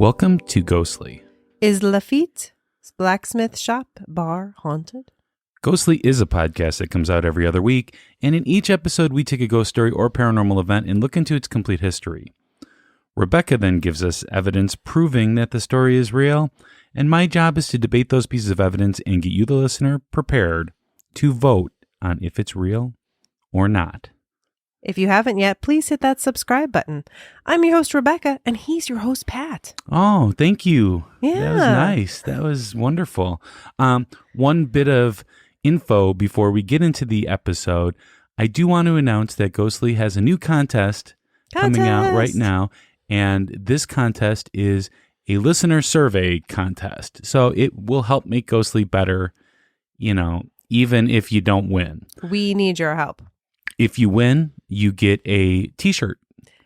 Welcome to Ghostly. Is Lafitte's Blacksmith shop bar haunted? Ghostly is a podcast that comes out every other week, and in each episode we take a ghost story or paranormal event and look into its complete history. Rebecca then gives us evidence proving that the story is real, and my job is to debate those pieces of evidence and get you, the listener, prepared to vote on if it's real or not. If you haven't yet, please hit that subscribe button. I'm your host, Rebecca, and he's your host, Pat. Oh, thank you. Yeah. That was nice. That was wonderful. One bit of info before we get into the episode. I do want to announce that Ghostly has a new contest coming out right now, and this contest is a listener survey contest. So it will help make Ghostly better, even if you don't win. We need your help. If you win, you get a t-shirt.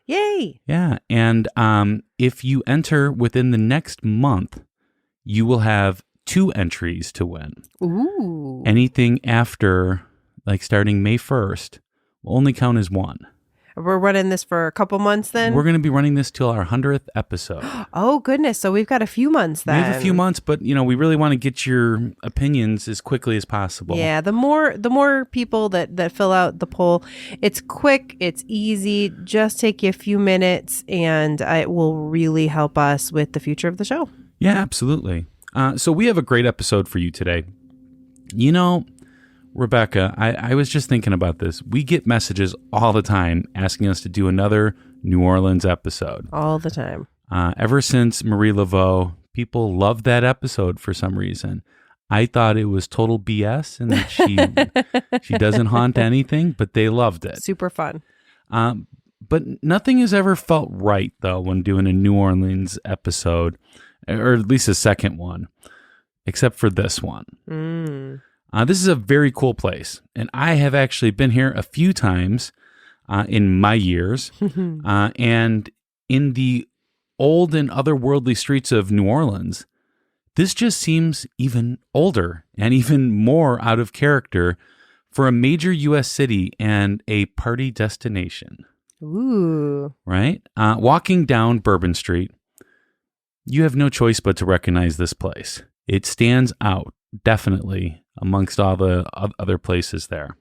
Yay! Yeah, and if you enter within the next month, you will have 2 entries to win. Ooh. Anything after, starting May 1st, will only count as 1. We're running this for a couple months then? We're going to be running this till our 100th episode. Oh, goodness. So we've got a few months then. We have a few months, but, we really want to get your opinions as quickly as possible. Yeah, the more people that fill out the poll, it's quick, it's easy, just take you a few minutes, and it will really help us with the future of the show. Yeah, absolutely. So we have a great episode for you today. Rebecca, I was just thinking about this. We get messages all the time asking us to do another New Orleans episode. All the time. Ever since Marie Laveau, people love that episode for some reason. I thought it was total BS and that she doesn't haunt anything, but they loved it. Super fun. But nothing has ever felt right, though, when doing a New Orleans episode, or at least a second one, except for this one. This is a very cool place, and I have actually been here a few times in my years, and in the old and otherworldly streets of New Orleans, this just seems even older and even more out of character for a major U.S. city and a party destination. Ooh. Right? Walking down Bourbon Street, you have no choice but to recognize this place. It stands out, definitely, amongst all the other places there.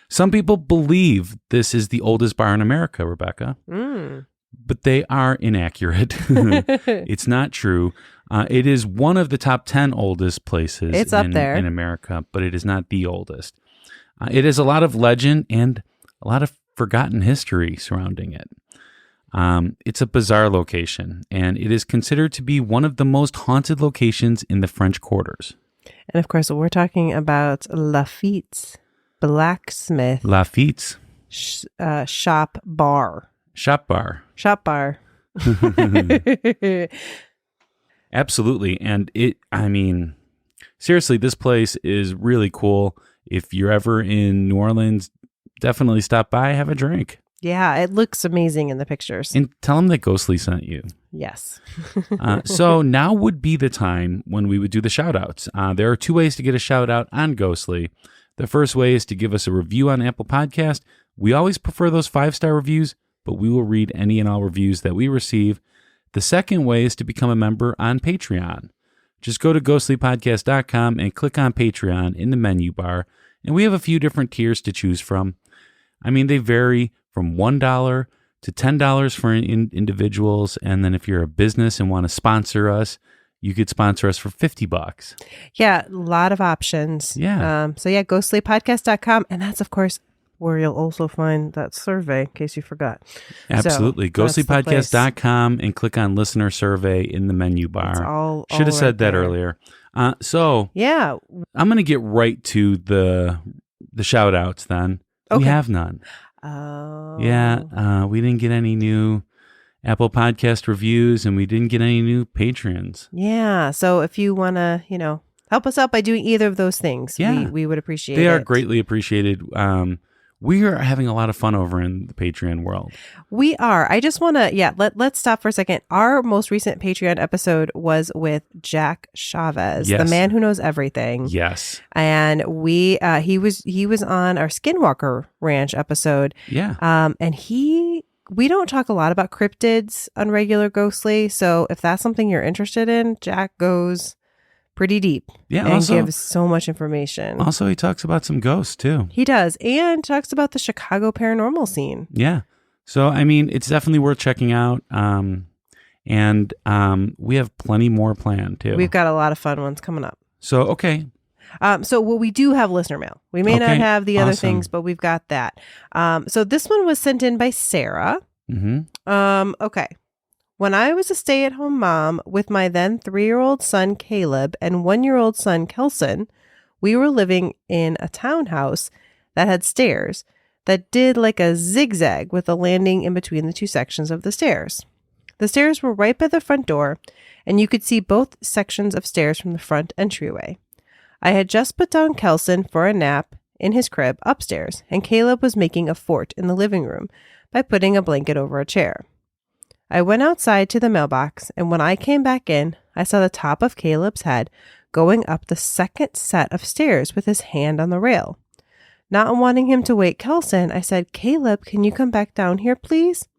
Some people believe this is the oldest bar in America, Rebecca, but they are inaccurate. It's not true. It is one of the top 10 oldest places up there in America, but it is not the oldest. It has a lot of legend and a lot of forgotten history surrounding it. It's a bizarre location, and it is considered to be one of the most haunted locations in the French quarters. And of course, we're talking about Lafitte's Blacksmith. Lafitte's shop bar. Shop bar. Shop bar. Absolutely. And seriously, this place is really cool. If you're ever in New Orleans, definitely stop by, have a drink. Yeah, it looks amazing in the pictures. And tell them that Ghostly sent you. Yes. So now would be the time when we would do the shout-outs. There are 2 ways to get a shout-out on Ghostly. The first way is to give us a review on Apple Podcast. We always prefer those 5-star reviews, but we will read any and all reviews that we receive. The second way is to become a member on Patreon. Just go to ghostlypodcast.com and click on Patreon in the menu bar, and we have a few different tiers to choose from. They vary from $1 to $10 for individuals, and then if you're a business and want to sponsor us, you could sponsor us for $50. Yeah, a lot of options. Yeah. Ghostlypodcast.com, and that's, of course, where you'll also find that survey, in case you forgot. Absolutely. Ghostlypodcast.com and click on Listener Survey in the menu bar. Should have said that earlier. Yeah. I'm going to get right to the shout-outs then. Okay. We have none. Oh. Yeah, we didn't get any new Apple Podcast reviews, and we didn't get any new patrons. Yeah, so if you want to, help us out by doing either of those things, we would appreciate it. They are greatly appreciated. We are having a lot of fun over in the Patreon world. We are. I just want to, let's stop for a second. Our most recent Patreon episode was with Jack Chavez, the man who knows everything. Yes. And he was on our Skinwalker Ranch episode. Yeah. And he we don't talk a lot about cryptids on regular Ghostly. So if that's something you're interested in, Jack goes pretty deep and gives so much information. Also, he talks about some ghosts too. He does. And talks about the Chicago paranormal scene. Yeah. So, I mean, it's definitely worth checking out. And we have plenty more planned too. We've got a lot of fun ones coming up. So, okay. So we do have listener mail. We may not have the other things, but we've got that. So this one was sent in by Sarah. Mm-hmm. Okay. When I was a stay-at-home mom with my then 3-year-old son, Caleb, and 1-year-old son, Kelson, we were living in a townhouse that had stairs that did like a zigzag with a landing in between the two sections of the stairs. The stairs were right by the front door, and you could see both sections of stairs from the front entryway. I had just put down Kelson for a nap in his crib upstairs, and Caleb was making a fort in the living room by putting a blanket over a chair. I went outside to the mailbox, and when I came back in, I saw the top of Caleb's head going up the second set of stairs with his hand on the rail. Not wanting him to wake Kelson, I said, "Caleb, can you come back down here, please?"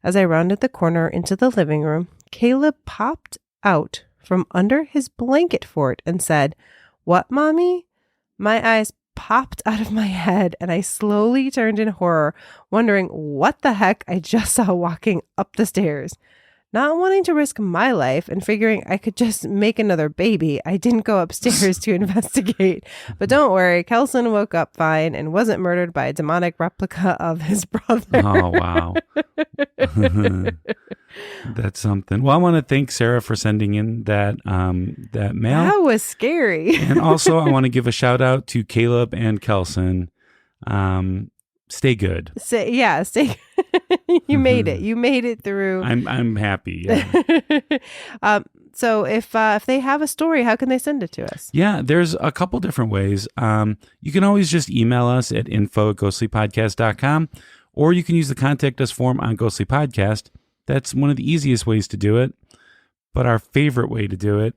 As I rounded the corner into the living room, Caleb popped out from under his blanket fort and said, "What, Mommy?" My eyes popped out of my head and I slowly turned in horror, wondering what the heck I just saw walking up the stairs. Not wanting to risk my life and figuring I could just make another baby, I didn't go upstairs to investigate. But don't worry, Kelson woke up fine and wasn't murdered by a demonic replica of his brother. Oh, wow. That's something. Well, I want to thank Sarah for sending in that mail. That was scary. And also, I want to give a shout out to Caleb and Kelson. Stay good. Stay. You made it. You made it through. I'm happy. Yeah. So if they have a story, how can they send it to us? Yeah, there's a couple different ways. You can always just email us at info@ghostlypodcast.com, or you can use the contact us form on Ghostly Podcast. That's one of the easiest ways to do it. But our favorite way to do it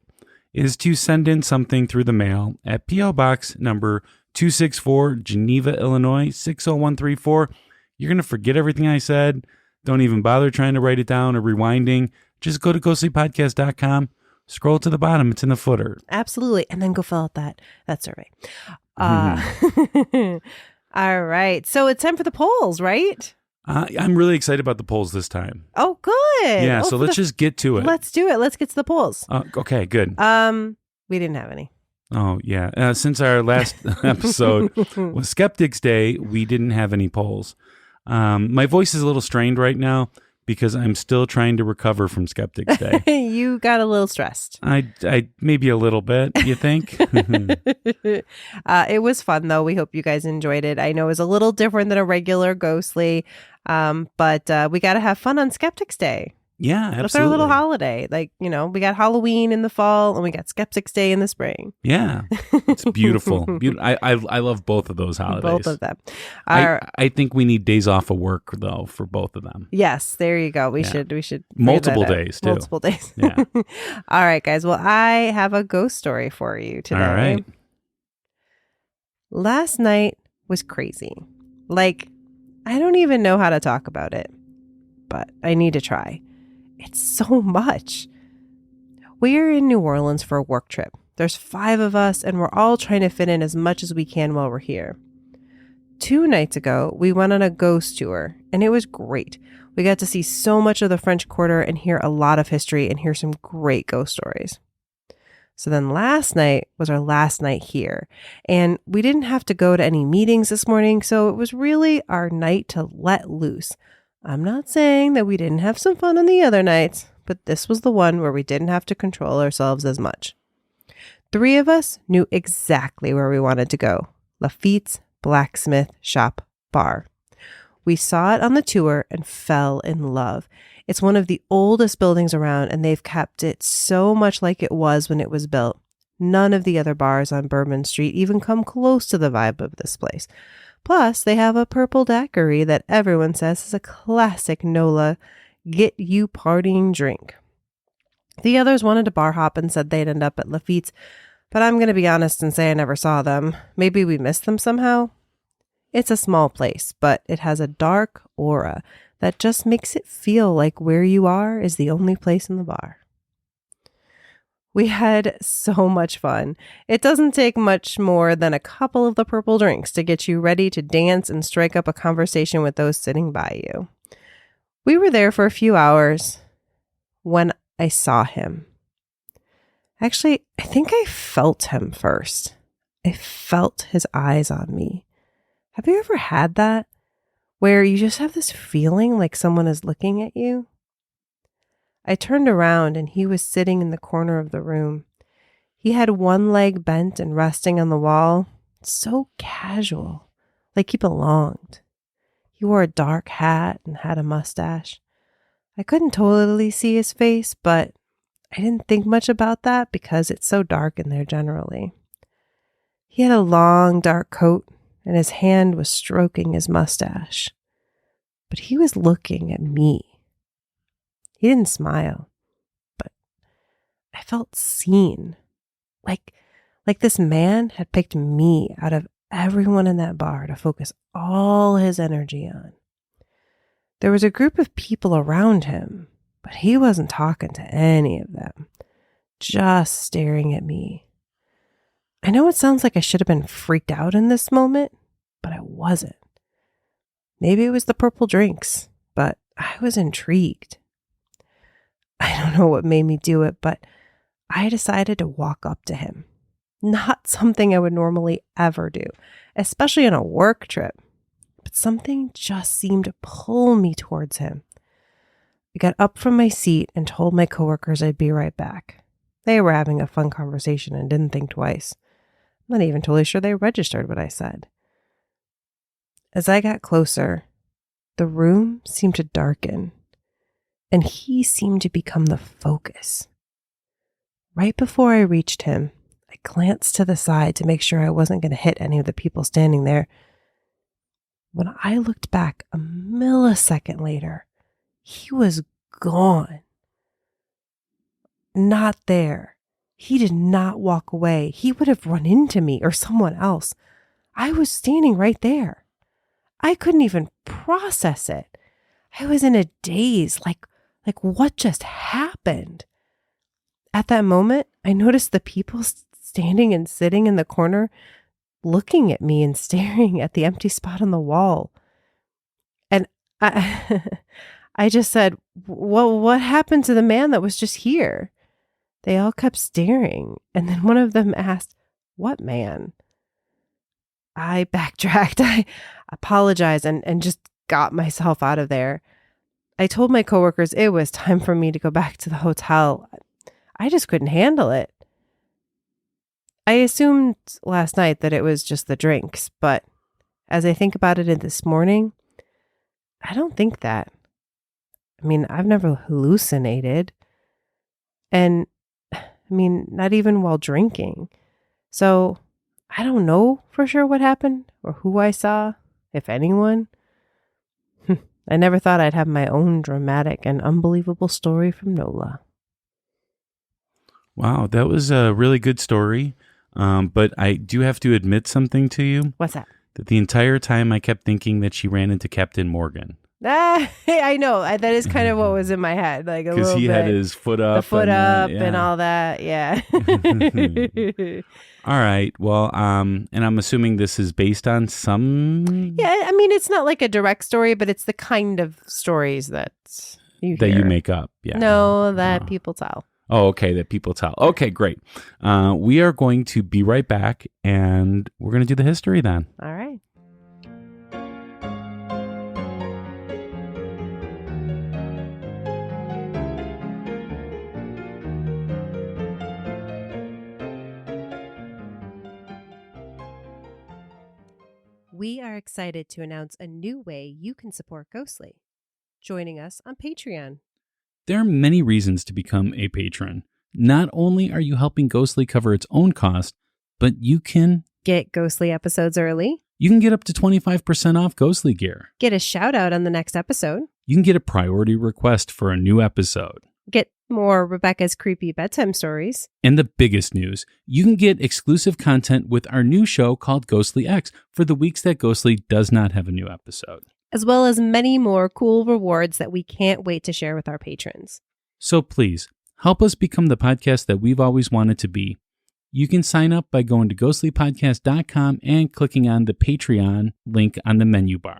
is to send in something through the mail at P.O. Box number 264, Geneva, Illinois, 60134. You're going to forget everything I said. Don't even bother trying to write it down or rewinding. Just go to ghostlypodcast.com, scroll to the bottom. It's in the footer. Absolutely. And then go fill out that survey. All right. So it's time for the polls, right? I'm really excited about the polls this time. Oh, good. Yeah, so let's just get to it. Let's do it. Let's get to the polls. Okay, good. We didn't have any. Oh, yeah. Since our last episode was Skeptics Day, we didn't have any polls. My voice is a little strained right now because I'm still trying to recover from Skeptics Day. You got a little stressed. I maybe a little bit, you think? It was fun, though. We hope you guys enjoyed it. I know it was a little different than a regular Ghostly, but we got to have fun on Skeptics Day. Yeah, absolutely. That's our little holiday. Like, we got Halloween in the fall and we got Skeptics Day in the spring. Yeah, it's beautiful. I love both of those holidays. Both of them. I think we need days off of work, though, for both of them. Yes, there you go. We should multiple days, too. Multiple days. Yeah. All right, guys. Well, I have a ghost story for you today. All right. Last night was crazy. Like, I don't even know how to talk about it, but I need to try. It's so much. We're in New Orleans for a work trip. There's 5 of us, and we're all trying to fit in as much as we can while we're here. 2 nights ago, we went on a ghost tour, and it was great. We got to see so much of the French Quarter and hear a lot of history and hear some great ghost stories. So then last night was our last night here, and we didn't have to go to any meetings this morning, so it was really our night to let loose. I'm not saying that we didn't have some fun on the other nights, but this was the one where we didn't have to control ourselves as much. 3 of us knew exactly where we wanted to go. Lafitte's Blacksmith Shop Bar. We saw it on the tour and fell in love. It's one of the oldest buildings around, and they've kept it so much like it was when it was built. None of the other bars on Bourbon Street even come close to the vibe of this place. Plus, they have a purple daiquiri that everyone says is a classic NOLA get-you-partying drink. The others wanted to bar hop and said they'd end up at Lafitte's, but I'm going to be honest and say I never saw them. Maybe we missed them somehow? It's a small place, but it has a dark aura. that just makes it feel like where you are is the only place in the bar. We had so much fun. It doesn't take much more than a couple of the purple drinks to get you ready to dance and strike up a conversation with those sitting by you. We were there for a few hours when I saw him. Actually, I think I felt him first. I felt his eyes on me. Have you ever had that? Where you just have this feeling like someone is looking at you? I turned around and he was sitting in the corner of the room. He had one leg bent and resting on the wall. So casual, like he belonged. He wore a dark hat and had a mustache. I couldn't totally see his face, but I didn't think much about that because it's so dark in there generally. He had a long dark coat and his hand was stroking his mustache. But he was looking at me. He didn't smile, but I felt seen. Like this man had picked me out of everyone in that bar to focus all his energy on. There was a group of people around him, but he wasn't talking to any of them, just staring at me. I know it sounds like I should have been freaked out in this moment, but I wasn't. Maybe it was the purple drinks, but I was intrigued. I don't know what made me do it, but I decided to walk up to him. Not something I would normally ever do, especially on a work trip, but something just seemed to pull me towards him. I got up from my seat and told my coworkers I'd be right back. They were having a fun conversation and didn't think twice. I'm not even totally sure they registered what I said. As I got closer, the room seemed to darken. And he seemed to become the focus. Right before I reached him, I glanced to the side to make sure I wasn't going to hit any of the people standing there. When I looked back a millisecond later, he was gone. Not there. He did not walk away. He would have run into me or someone else. I was standing right there. I couldn't even process it. I was in a daze, like what just happened? At that moment, I noticed the people standing and sitting in the corner, looking at me and staring at the empty spot on the wall. And I just said, what happened to the man that was just here? They all kept staring. And then one of them asked, what man? I backtracked. I apologized and just got myself out of there. I told my coworkers it was time for me to go back to the hotel. I just couldn't handle it. I assumed last night that it was just the drinks, but as I think about it this morning, I don't think that. I mean, I've never hallucinated. And not even while drinking. So I don't know for sure what happened or who I saw, if anyone. I never thought I'd have my own dramatic and unbelievable story from NOLA. Wow, that was a really good story. But I do have to admit something to you. What's that? That the entire time I kept thinking that she ran into Captain Morgan. I know. That is kind of what was in my head. Like a little bit. Because he had his foot up. The foot up and all that. Yeah. All right. Well, and I'm assuming this is based on some... Yeah, it's not like a direct story, but it's the kind of stories that you hear. That you make up. Yeah. No, that people tell. Oh, okay. That people tell. Okay, great. We are going to be right back, and we're going to do the history then. All right. We are excited to announce a new way you can support Ghostly. Joining us on Patreon. There are many reasons to become a patron. Not only are you helping Ghostly cover its own cost, but you can get Ghostly episodes early. You can get up to 25% off Ghostly gear. Get a shout out on the next episode. You can get a priority request for a new episode. Get more Rebecca's creepy bedtime stories. And the biggest news, you can get exclusive content with our new show called Ghostly X for the weeks that Ghostly does not have a new episode. as well as many more cool rewards that we can't wait to share with our patrons. So please, help us become the podcast that we've always wanted to be. You can sign up by going to ghostlypodcast.com and clicking on the Patreon link on the menu bar.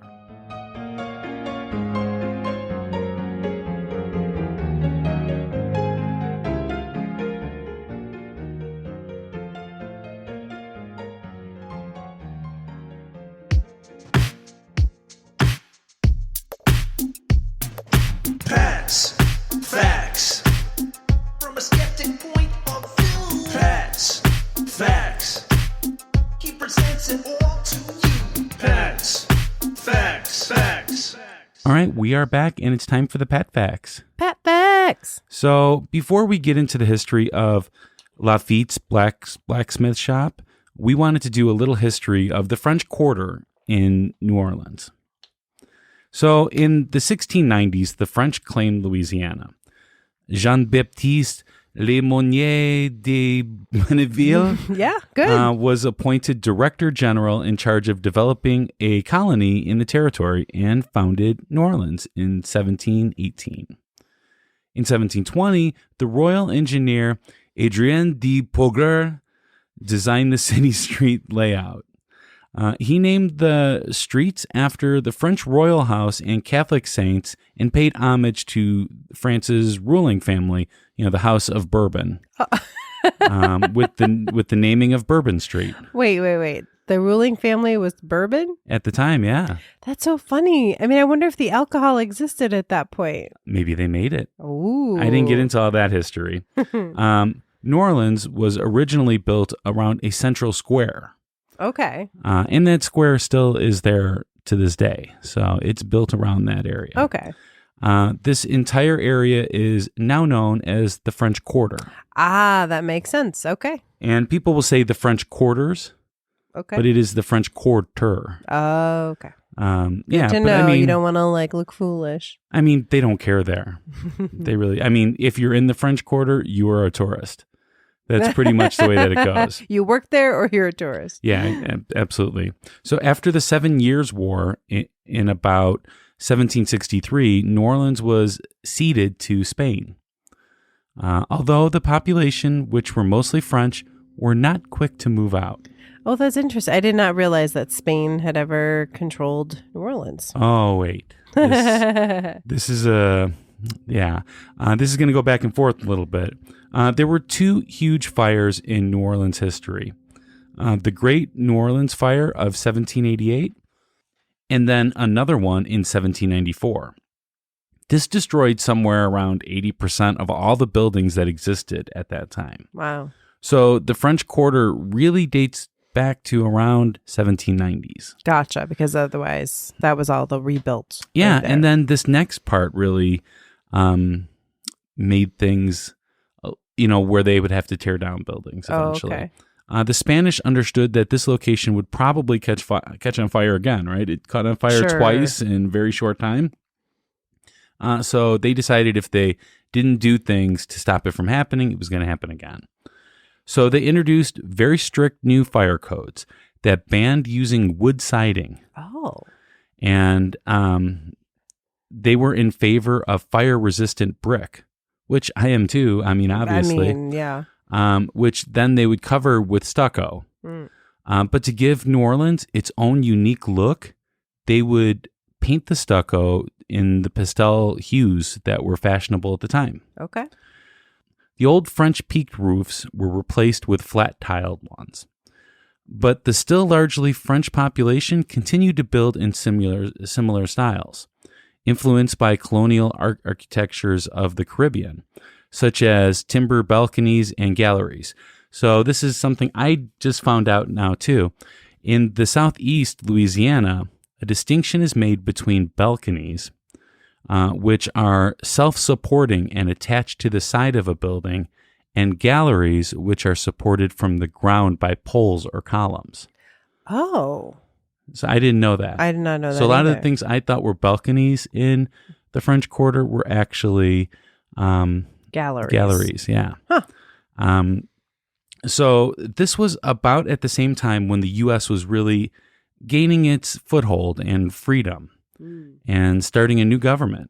Facts, facts. From a skeptic point of view. Facts, facts. He presents it all to you. Facts, facts, facts. All right, we are back, and it's time for the Pat Facts. Pat Facts! So before we get into the history of Lafitte's blacksmith shop, we wanted to do a little history of the French Quarter in New Orleans. So in the 1690s, the French claimed Louisiana. Jean-Baptiste Lemonnier de Bonneville Yeah, good. was appointed Director General in charge of developing a colony in the territory and founded New Orleans in 1718. In 1720, the royal engineer Adrien de Pogler designed the city street layout. He named the streets after the French royal house and Catholic saints and paid homage to France's ruling family, the House of Bourbon, with the naming of Bourbon Street. Wait. The ruling family was Bourbon? At the time, yeah. That's so funny. I mean, I wonder if the alcohol existed at that point. Maybe they made it. Ooh. I didn't get into all that history. New Orleans was originally built around a central square. Okay. And that square still is there to this day. So it's built around that area. Okay. This entire area is now known as the French Quarter. Ah, that makes sense. Okay. And people will say the French Quarters, Okay. but it is the French Quarter. Oh, okay. Yeah, to but know, I mean, you don't want to look foolish. I mean, they don't care there. If you're in the French Quarter, you are a tourist. That's pretty much the way that it goes. You work there or you're a tourist. Yeah, absolutely. So after the 7 Years' War in about 1763, New Orleans was ceded to Spain. Although the population, which were mostly French, were not quick to move out. Oh, that's interesting. I did not realize that Spain had ever controlled New Orleans. Oh, wait. This is a... Yeah, this is going to go back and forth a little bit. There were two huge fires in New Orleans history. The Great New Orleans Fire of 1788, and then another one in 1794. This destroyed somewhere around 80% of all the buildings that existed at that time. Wow. So the French Quarter really dates back to around 1790s. Gotcha, because otherwise that was all the rebuilt. Yeah, right there. and then this next part really made things, where they would have to tear down buildings eventually. Oh, okay. The Spanish understood that this location would probably catch on fire again, right? It caught on fire Sure. twice in a very short time. So they decided if they didn't do things to stop it from happening, it was going to happen again. So they introduced very strict new fire codes that banned using wood siding. Oh. And they were in favor of fire-resistant brick, which I am too. I mean, obviously. Yeah. Which then they would cover with stucco. Mm. But to give New Orleans its own unique look, they would paint the stucco in the pastel hues that were fashionable at the time. Okay. The old French peaked roofs were replaced with flat-tiled ones. But the still largely French population continued to build in similar styles, influenced by colonial architectures of the Caribbean, such as timber balconies and galleries. So this is something I just found out now too. In the southeast Louisiana, a distinction is made between balconies, which are self-supporting and attached to the side of a building, and galleries, which are supported from the ground by poles or columns. Oh. So I didn't know that. I did not know that. So a lot either. of the things I thought were balconies in the French Quarter were actually Galleries. yeah. Huh. So this was about at the same time when the U.S. was really gaining its foothold and freedom. and starting a new government.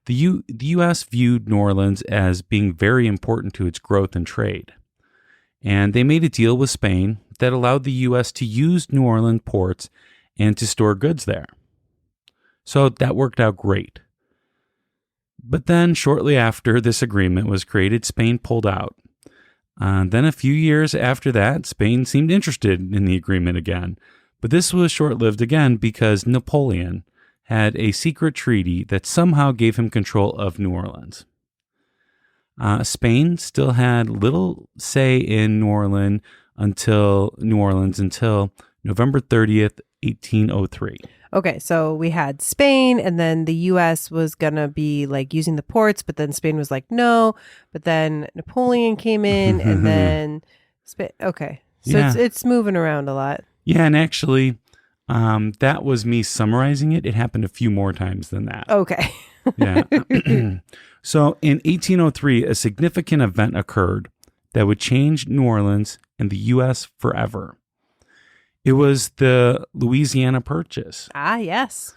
The U.S. viewed New Orleans as being very important to its growth and trade. And they made a deal with Spain that allowed the U.S. to use New Orleans ports and to store goods there. So that worked out great. But then, shortly after this agreement was created, Spain pulled out. Then a few years after that, Spain seemed interested in the agreement again. But this was short-lived again because Napoleon had a secret treaty that somehow gave him control of New Orleans. Spain still had little say in New Orleans until November 30th, 1803. Okay, so we had Spain, and then the U.S. was going to be like using the ports, but then Spain was like, no. But then Napoleon came in, and then Spain. Okay, so Yeah. it's moving around a lot. Yeah, and actually, that was me summarizing it. It happened a few more times than that. Okay. Yeah. So in 1803, a significant event occurred that would change New Orleans and the U.S. forever. It was the Louisiana Purchase. Ah, yes.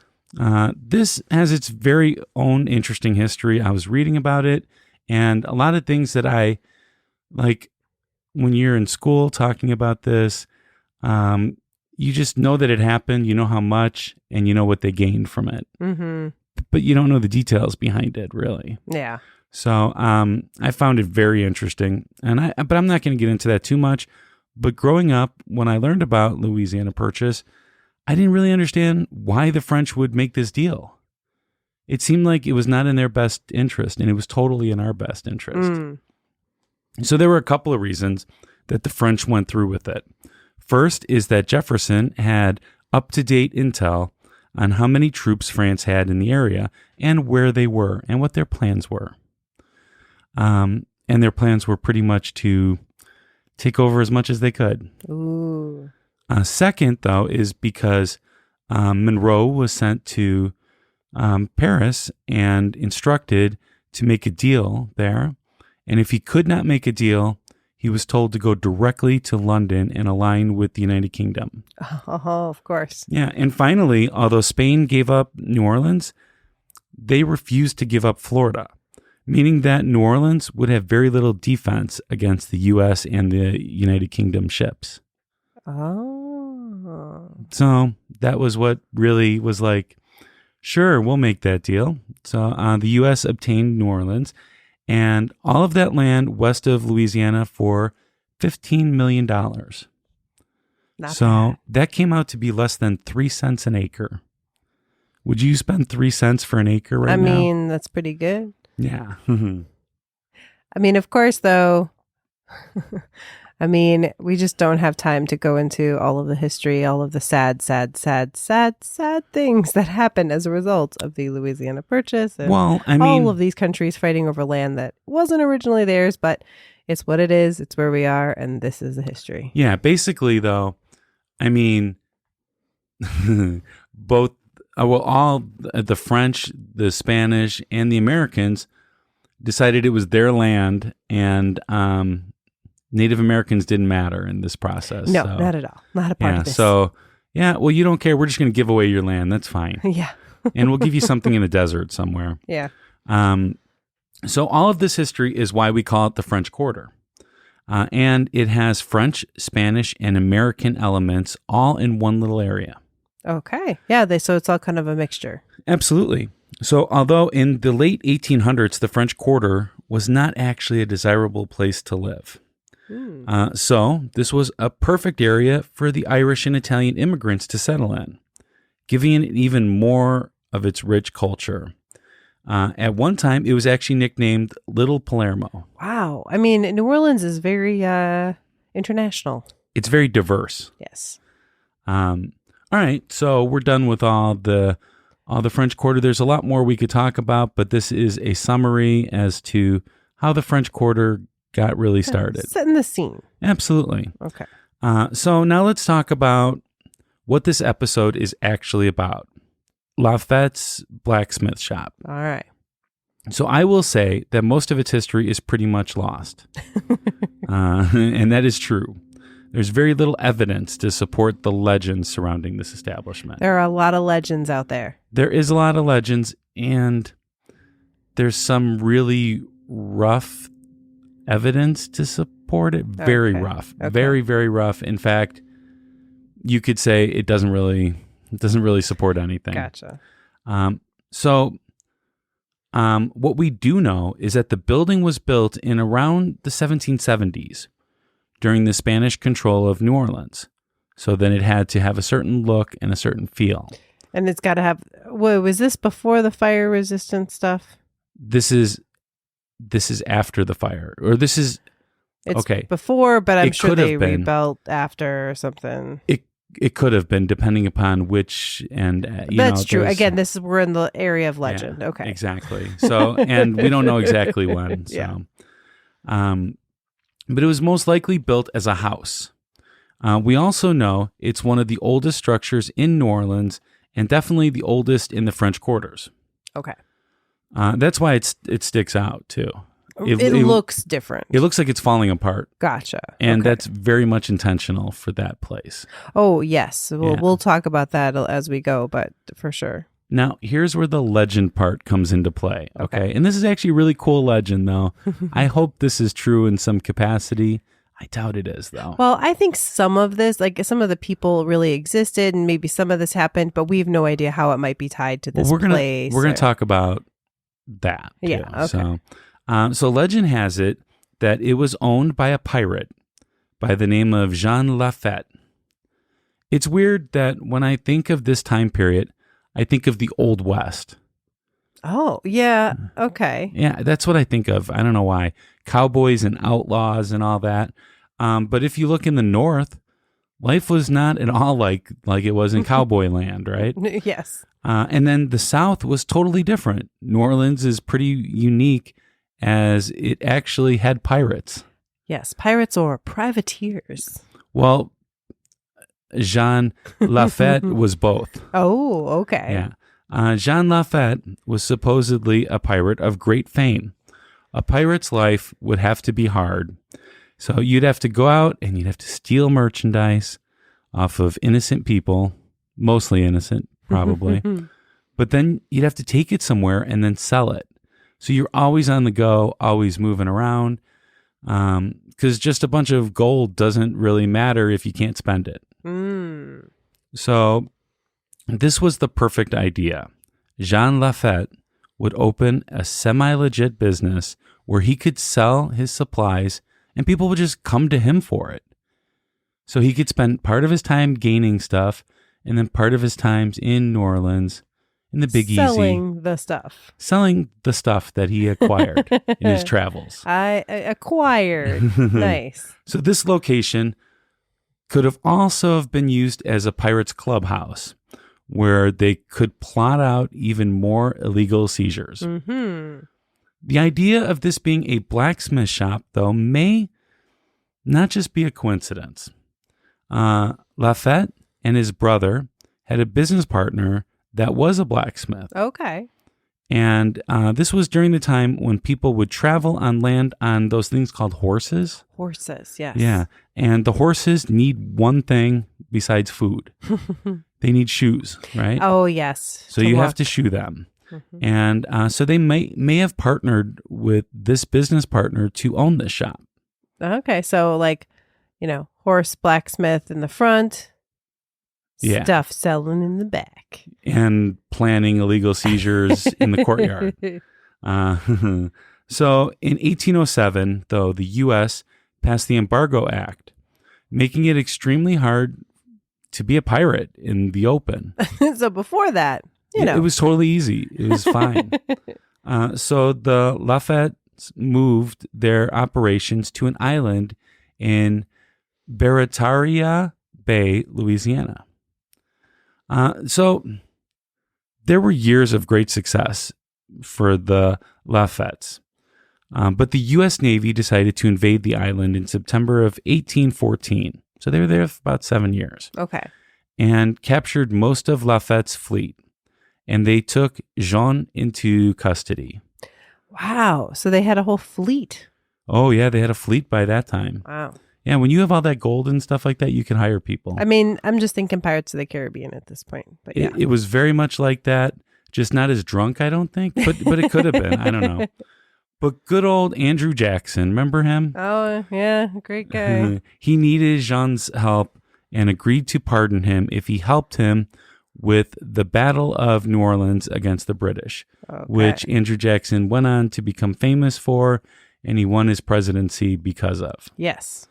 This has its very own interesting history. I was reading about it, and a lot of things that I like when you're in school talking about this, you just know that it happened, you know how much, and you know what they gained from it. Mm-hmm. But you don't know the details behind it, really. Yeah. So I found it very interesting, but I'm not going to get into that too much. But growing up, when I learned about Louisiana Purchase, I didn't really understand why the French would make this deal. It seemed like it was not in their best interest, and it was totally in our best interest. So there were a couple of reasons that the French went through with it. First is that Jefferson had up-to-date intel on how many troops France had in the area and where they were and what their plans were. And their plans were pretty much to take over as much as they could. Ooh. Second, though, is because Monroe was sent to Paris and instructed to make a deal there. And if he could not make a deal, he was told to go directly to London and align with the United Kingdom. Oh, of course. Yeah, and finally, although Spain gave up New Orleans, they refused to give up Florida, meaning that New Orleans would have very little defense against the U.S. and the United Kingdom ships. Oh. So that was what really was like, sure, we'll make that deal. So the U.S. obtained New Orleans and all of that land west of Louisiana for $15 million. Not So bad. that came out to be less than 3 cents an acre. Would you spend 3 cents for an acre right I now? mean, that's pretty good. Yeah. I mean, of course, though, I mean, we just don't have time to go into all of the history, all of the sad things that happened as a result of the Louisiana Purchase. And Well, I mean, all of these countries fighting over land that wasn't originally theirs, but it's what it is. It's where we are. And this is the history. yeah, basically, though, I mean, both, all the French, the Spanish, and the Americans decided it was their land, and Native Americans didn't matter in this process. No, so, not at all. Not a part yeah, of this. so, yeah, well, you don't care. We're just going to give away your land. That's fine. yeah. And we'll give you something in a desert somewhere. Yeah. So all of this history is why we call it the French Quarter. And it has French, Spanish, and American elements all in one little area. Okay. Yeah. So it's all kind of a mixture. Absolutely. So although in the late 1800s, the French Quarter was not actually a desirable place to live. So this was a perfect area for the Irish and Italian immigrants to settle in, giving it even more of its rich culture. At one time, it was actually nicknamed Little Palermo. Wow. I mean, New Orleans is very international. It's very diverse. Yes. All right, so we're done with all the French Quarter. There's a lot more we could talk about, but this is a summary as to how the French Quarter got really started. Setting the scene. Absolutely. Okay. So now let's talk about what this episode is actually about. Lafitte's blacksmith shop. All right. So I will say that most of its history is pretty much lost. And that is true. there's very little evidence to support the legends surrounding this establishment. There are a lot of legends out there. There is a lot of legends, and there's some really rough evidence to support it. Very rough. Okay. Very, very rough. In fact, you could say it doesn't really support anything. Gotcha. What we do know is that the building was built in around the 1770s during the Spanish control of New Orleans. So then it had to have a certain look and a certain feel. And it's got to have. Wait, was this before the fire resistant stuff? This is after the fire, or this is It's okay. before, but I'm It sure could have they been. rebuilt after or something. It could have been, depending upon which, and That's true. there's- Again, we're in the area of legend. Yeah, Okay. exactly. So, and we don't know exactly when. So, Yeah. but it was most likely built as a house. We also know it's one of the oldest structures in New Orleans, and definitely the oldest in the French quarters. Okay. That's why it sticks out too. It looks different. It looks like it's falling apart, Gotcha. and Okay. that's very much intentional for that place. Oh, yes. Yeah. We'll talk about that as we go, but for sure. Now, here's where the legend part comes into play. Okay. And this is actually a really cool legend, though. I hope this is true in some capacity. I doubt it is, though. Well, I think some of this, like some of the people really existed and maybe some of this happened, but we have no idea how it might be tied to this place. We're gonna talk about that. Too. Yeah, okay. So legend has it that it was owned by a pirate by the name of Jean Lafitte. It's weird that when I think of this time period, I think of the Old West. Oh, yeah. Okay. Yeah, that's what I think of. I don't know why. Cowboys and outlaws and all that. But if you look in the North, life was not at all like it was in cowboy land, right? Yes. And then the South was totally different. New Orleans is pretty unique as it actually had pirates. Yes. Pirates or privateers. Well, Jean Lafitte was both. Oh, okay. Yeah. Jean Lafitte was supposedly a pirate of great fame. A pirate's life would have to be hard. So you'd have to go out and you'd have to steal merchandise off of innocent people, mostly innocent, probably. But then you'd have to take it somewhere and then sell it. So you're always on the go, always moving around, because just a bunch of gold doesn't really matter if you can't spend it. Mm. So this was the perfect idea. Jean Lafitte would open a semi-legit business where he could sell his supplies and people would just come to him for it. So he could spend part of his time gaining stuff and then part of his times in New Orleans in the Big Selling Easy. Selling the stuff that he acquired in his travels. I acquired. Nice. So this location could have also have been used as a pirate's clubhouse where they could plot out even more illegal seizures. Mm-hmm. The idea of this being a blacksmith shop, though, may not just be a coincidence. Lafitte and his brother had a business partner that was a blacksmith. Okay. And this was during the time when people would travel on land on those things called horses. Horses, yes. Yeah. And the horses need one thing besides food. They need shoes, right? Oh, yes. So you have to shoe them. Mm-hmm. And so they may have partnered with this business partner to own this shop. Okay. So horse blacksmith in the front, Yeah. stuff selling in the back. And planning illegal seizures in the courtyard. So in 1807, though, the U.S. passed the Embargo Act, making it extremely hard to be a pirate in the open. So before that, it was totally easy. It was fine. So the Lafayette moved their operations to an island in Barataria Bay, Louisiana. So there were years of great success for the Lafayettes. But the U.S. Navy decided to invade the island in September of 1814. So they were there for about 7 years. Okay. And captured most of Lafayette's fleet. And they took Jean into custody. Wow. So they had a whole fleet. Oh, yeah, they had a fleat by that time. Wow. Yeah, when you have all that gold and stuff like that, you can hire people. I mean, I'm just thinking Pirates of the Caribbean at this point. But yeah. It was very much like that, just not as drunk, I don't think, but it could have been. I don't know. But good old Andrew Jackson, remember him? Oh, yeah, great guy. He needed Jean's help and agreed to pardon him if he helped him with the Battle of New Orleans against the British, which Andrew Jackson went on to become famous for, and he won his presidency because of. Yes.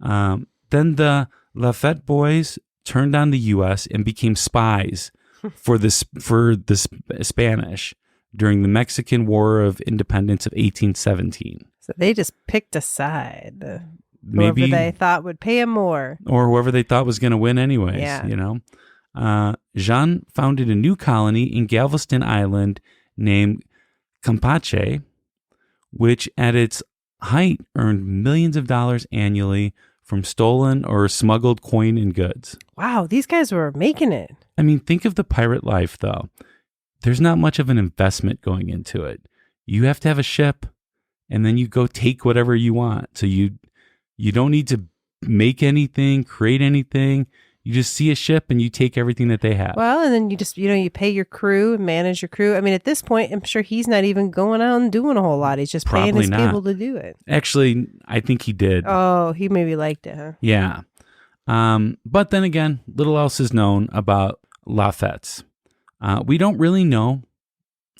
Then the Lafitte boys turned on the U.S. and became spies for the Spanish during the Mexican War of Independence of 1817. So they just picked a side. Maybe whoever they thought would pay him more. Or whoever they thought was going to win anyways, Yeah. you know. Jean founded a new colony in Galveston Island named Campeche, which at its height earned millions of dollars annually from stolen or smuggled coin and goods. Wow, these guys were making it. I mean, think of the pirate life, though. There's not much of an investment going into it. You have to have a ship, and then you go take whatever you want. So you don't need to make anything, create anything. You just see a ship and you take everything that they have. Well, and then you just, you pay your crew and manage your crew. I mean, at this point, I'm sure he's not even going out and doing a whole lot. He's just paying his people to do it. Actually, I think he did. Oh, he maybe liked it, huh? Yeah. But then again, little else is known about Lafitte's. We don't really know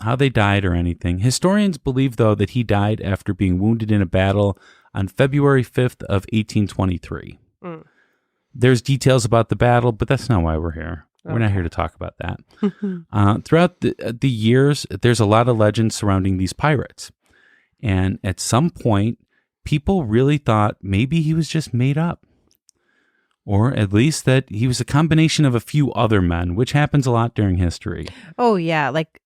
how they died or anything. Historians believe, though, that he died after being wounded in a battle on February 5th of 1823. There's details about the battle, but that's not why we're here. We're not here to talk about that. Throughout the years, there's a lot of legends surrounding these pirates. And at some point, people really thought maybe he was just made up. Or at least that he was a combination of a few other men, which happens a lot during history. Oh, yeah. Like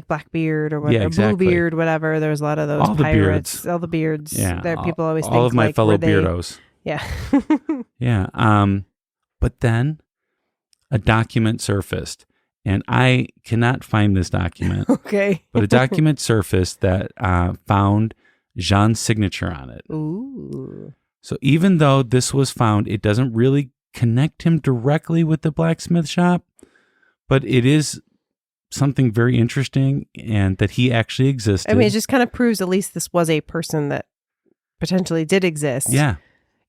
Blackbeard or whatever. Yeah, exactly. Bluebeard, whatever. There's a lot of those all pirates. The beards. All the beards. Yeah. There, people always think all of my like, fellow were they- beardos. Yeah. Yeah. But then a document surfaced, and I cannot find this document. Okay. But a document surfaced that found Jean's signature on it. Ooh. So even though this was found, it doesn't really connect him directly with the blacksmith shop, but it is something very interesting and that he actually existed. I mean, it just kind of proves at least this was a person that potentially did exist. Yeah.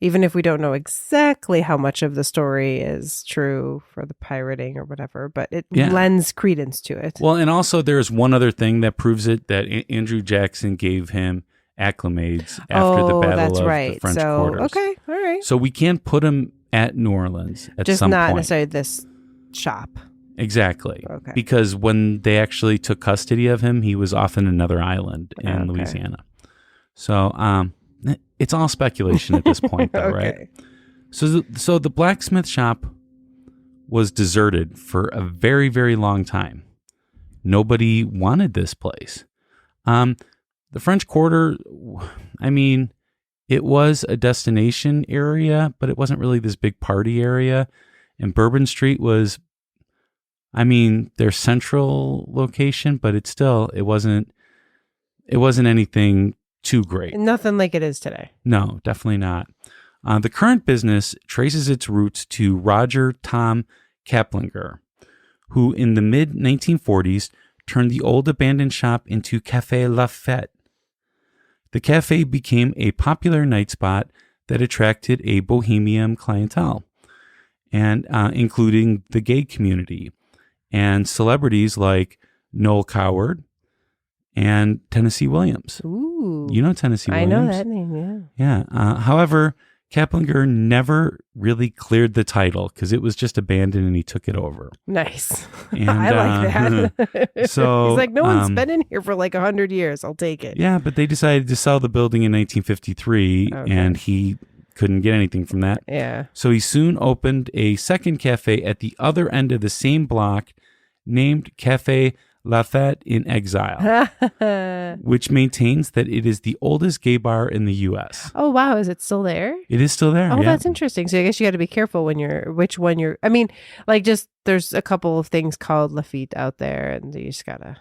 Even if we don't know exactly how much of the story is true for the pirating or whatever, but it lends credence to it. Well, and also there's one other thing that proves it, that Andrew Jackson gave him acclimates after the Battle of the French Quarters. Okay, all right. So we can't put him at New Orleans at Just some not point. necessarily this shop. Exactly. Okay. Because when they actually took custody of him, he was off in another island in Louisiana. So it's all speculation at this point, though, right? So the blacksmith shop was deserted for a very, very long time. Nobody wanted this place. The French Quarter, I mean, it was a destination area, but it wasn't really this big party area. And Bourbon Street was, I mean, their central location, but it wasn't anything too great. Nothing like it is today. No, definitely not. The current business traces its roots to Roger Tom Kaplinger, who in the mid-1940s turned the old abandoned shop into Café Lafitte. The cafe became a popular night spot that attracted a bohemian clientele, and including the gay community and celebrities like Noel Coward and Tennessee Williams. Ooh. You know Tennessee Williams? I know that name, yeah. Yeah. However, Kaplinger never really cleared the title because it was just abandoned and he took it over. Nice. And, I like that. So he's like, no one's been in here for like 100 years. I'll take it. Yeah, but they decided to sell the building in 1953 and he couldn't get anything from that. Yeah. So he soon opened a second cafe at the other end of the same block named Café Lafitte in Exile, which maintains that it is the oldest gay bar in the U.S. Oh, wow. Is it still there? It is still there. Oh, yeah. That's interesting. So I guess you got to be careful which one you're, I mean, like just there's a couple of things called Lafitte out there and you just got to.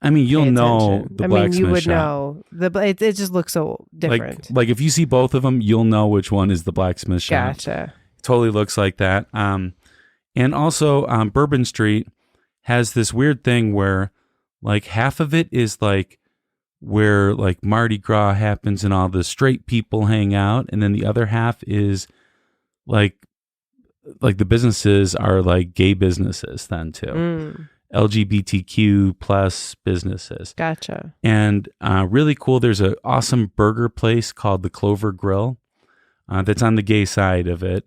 I mean, you'll pay know attention. the I mean, Blacksmith you would shop. know it just looks so different. Like if you see both of them, you'll know which one is the Blacksmith shop. Gotcha. Totally looks like that. And also, Bourbon Street has this weird thing where, like, half of it is like where like Mardi Gras happens and all the straight people hang out, and then the other half is like the businesses are like gay businesses then too. LGBTQ plus businesses. Gotcha. And really cool, there's an awesome burger place called the Clover Grill that's on the gay side of it.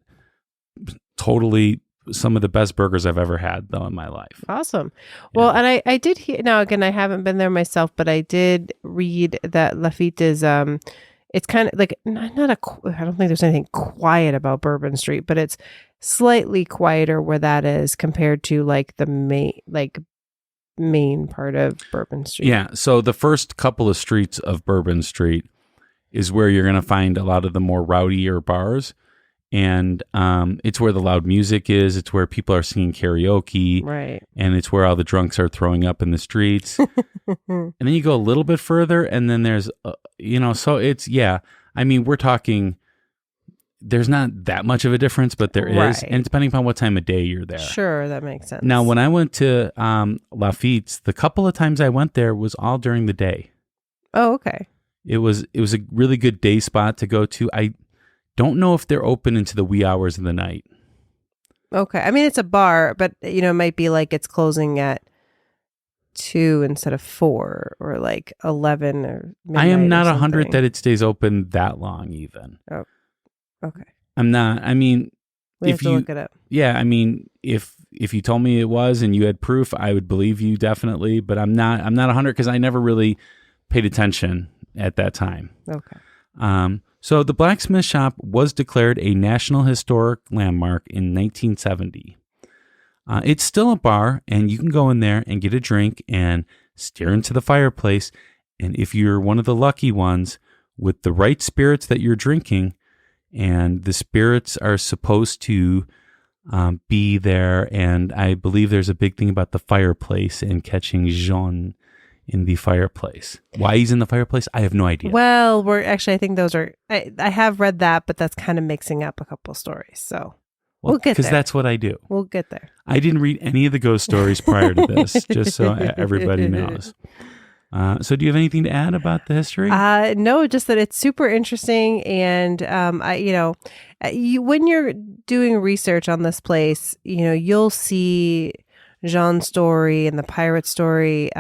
Totally some of the best burgers I've ever had, though, in my life. Awesome. Well, and I did hear, now again, I haven't been there myself, but I did read that Lafitte is, it's kind of like, I don't think there's anything quiet about Bourbon Street, but it's slightly quieter where that is compared to like the main part of Bourbon Street. Yeah. So the first couple of streets of Bourbon Street is where you're going to find a lot of the more rowdier bars. And it's where the loud music is. It's where people are singing karaoke. Right. And it's where all the drunks are throwing up in the streets. And then you go a little bit further, and then there's, so it's, yeah. I mean, we're talking, there's not that much of a difference, but there is. Right. And depending upon what time of day you're there. Sure, that makes sense. Now, when I went to Lafitte's, the couple of times I went there was all during the day. Oh, okay. It was a really good day spot to go to. I don't know if they're open into the wee hours of the night. Okay. I mean, it's a bar, but, it might be like it's closing at 2 instead of 4 or like 11 or midnight. I am not or 100 something. that it stays open that long even. Oh, okay. I'm not. I mean, We have to look it up. Yeah, I mean, if you told me it was and you had proof, I would believe you definitely, but I'm not 100 because I never really paid attention at that time. Okay. So the Blacksmith shop was declared a National Historic Landmark in 1970. It's still a bar, and you can go in there and get a drink and stare into the fireplace. And if you're one of the lucky ones with the right spirits that you're drinking, and the spirits are supposed to be there, and I believe there's a big thing about the fireplace and catching Jean in the fireplace. Why he's in the fireplace, I have no idea. Well, I think those are, I have read that, but that's kind of mixing up a couple stories. So we'll get there. Because that's what I do. We'll get there. I didn't read any of the ghost stories prior to this, just so everybody knows. So do you have anything to add about the history? No, just that it's super interesting. And, when you're doing research on this place, you'll see Jean's story and the pirate story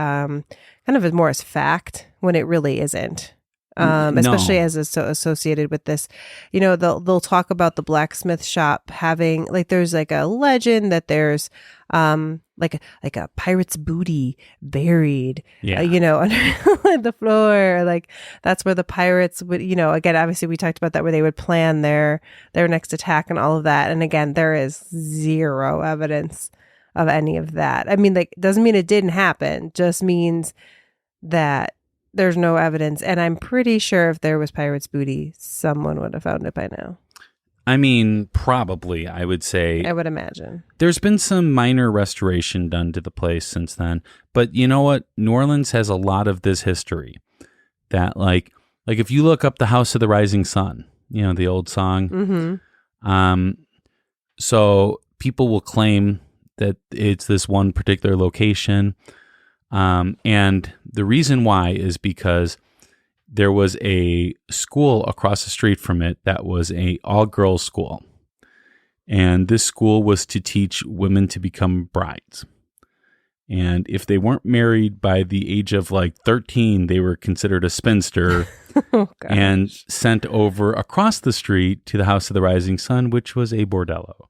kind of more as fact when it really isn't. Especially as it's so associated with this, they'll talk about the blacksmith shop having there's like a legend that there's like a pirate's booty buried, under the floor. Like that's where the pirates would, again, obviously we talked about that where they would plan their next attack and all of that. And again, there is zero evidence of any of that. I mean, doesn't mean it didn't happen, just means that there's no evidence. And I'm pretty sure if there was pirate's booty, someone would have found it by now. I mean, probably, I would say. I would imagine. There's been some minor restoration done to the place since then. But you know what? New Orleans has a lot of this history that like if you look up the House of the Rising Sun, the old song. Mm-hmm. So people will claim that it's this one particular location. And the reason why is because there was a school across the street from it that was a all-girls school. And this school was to teach women to become brides. And if they weren't married by the age of 13, they were considered a spinster and sent over across the street to the House of the Rising Sun, which was a bordello.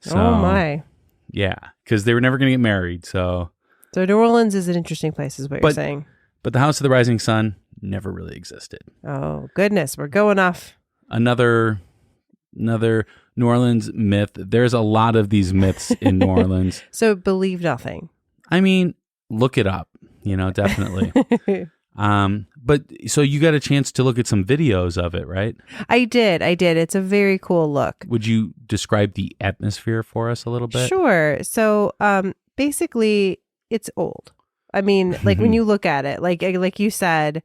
So, oh my. Yeah, because they were never going to get married. So New Orleans is an interesting place, is what you're saying. But the House of the Rising Sun never really existed. Oh, goodness. We're going off. Another New Orleans myth. There's a lot of these myths in New Orleans. So believe nothing. I mean, look it up, definitely. But so you got a chance to look at some videos of it, right? I did. It's a very cool look. Would you describe the atmosphere for us a little bit? Sure. So basically, it's old. I mean, like when you look at it, like you said,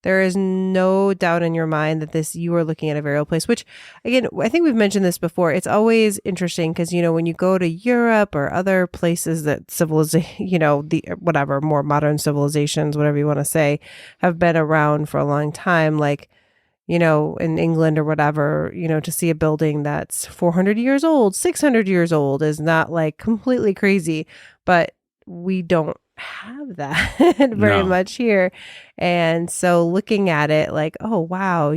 there is no doubt in your mind that you are looking at a burial place, which again, I think we've mentioned this before. It's always interesting because, when you go to Europe or other places that civilization, the whatever, more modern civilizations, whatever you want to say, have been around for a long time, like, in England or whatever, to see a building that's 400 years old, 600 years old is not like completely crazy, but we don't have that very much here. And so looking at it like, oh, wow,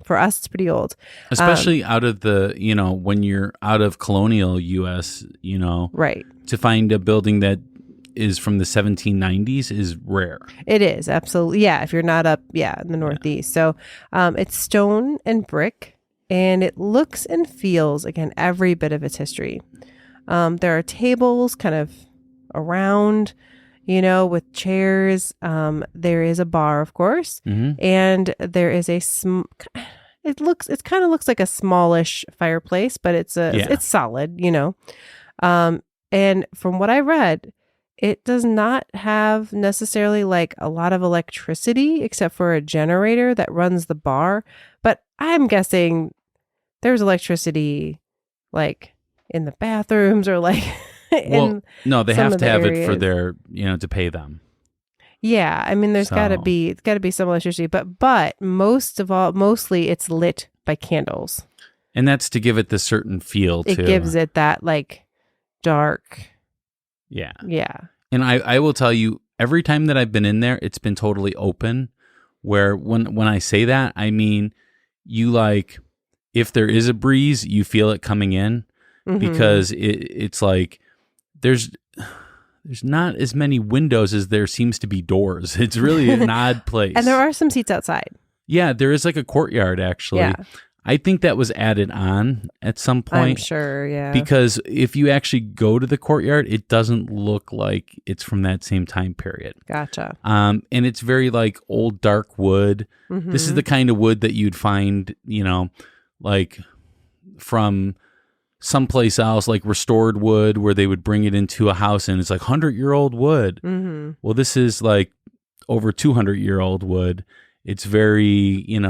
for us, it's pretty old. Especially out of the, when you're out of colonial U.S., right. To find a building that is from the 1790s is rare. It is, absolutely. Yeah, if you're not up, in the Northeast. So it's stone and brick, and it looks and feels, again, every bit of its history. There are tables kind of around, with chairs. There is a bar, of course, and there is it kind of looks like a smallish fireplace, but it's solid, and from what I read, it does not have necessarily like a lot of electricity except for a generator that runs the bar. But I'm guessing there's electricity like in the bathrooms or like no, they have to have it for their, to pay them. Yeah. I mean, it's gotta be some electricity, but mostly it's lit by candles. And that's to give it the certain feel too. It gives it that like dark. Yeah. Yeah. And I will tell you, every time that I've been in there, it's been totally open. Where when I say that, I mean, you like, if there is a breeze, you feel it coming in because it's like, there's not as many windows as there seems to be doors. It's really an odd place. And there are some seats outside. Yeah, there is like a courtyard, actually. Yeah. I think that was added on at some point. I'm sure, yeah. Because if you actually go to the courtyard, it doesn't look like it's from that same time period. Gotcha. And it's very like old dark wood. This is the kind of wood that you'd find, like from someplace else, like restored wood, where they would bring it into a house and it's like 100-year-old wood. Well, this is like over 200-year-old wood. It's very, and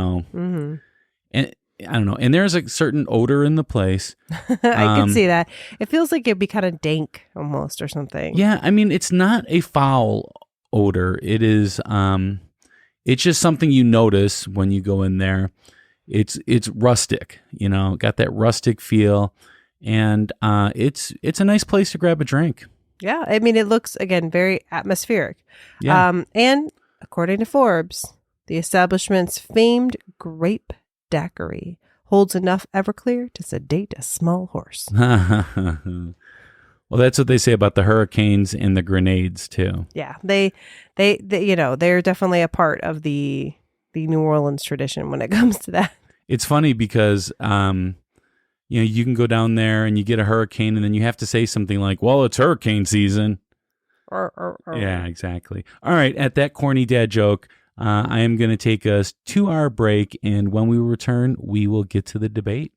I don't know. And there's a certain odor in the place. I can see that. It feels like it'd be kind of dank almost or something. Yeah. I mean, it's not a foul odor. It is, it's just something you notice when you go in there. It's rustic, got that rustic feel. And it's a nice place to grab a drink. Yeah. I mean, it looks, again, very atmospheric. Yeah. And according to Forbes, the establishment's famed grape daiquiri holds enough Everclear to sedate a small horse. Well, that's what they say about the hurricanes and the grenades too. Yeah, they they're definitely a part of the New Orleans tradition when it comes to that. It's funny because you can go down there and you get a hurricane and then you have to say something like, "Well, it's hurricane season." Yeah, exactly. All right, at that corny dad joke, I am going to take us 2-hour break, and when we return, we will get to the debate.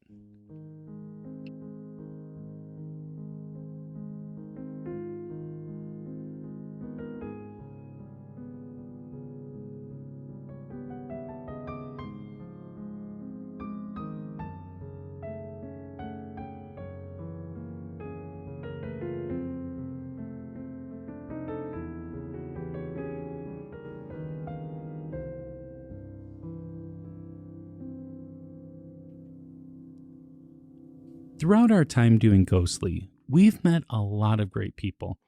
Throughout our time doing Ghostly, we've met a lot of great people.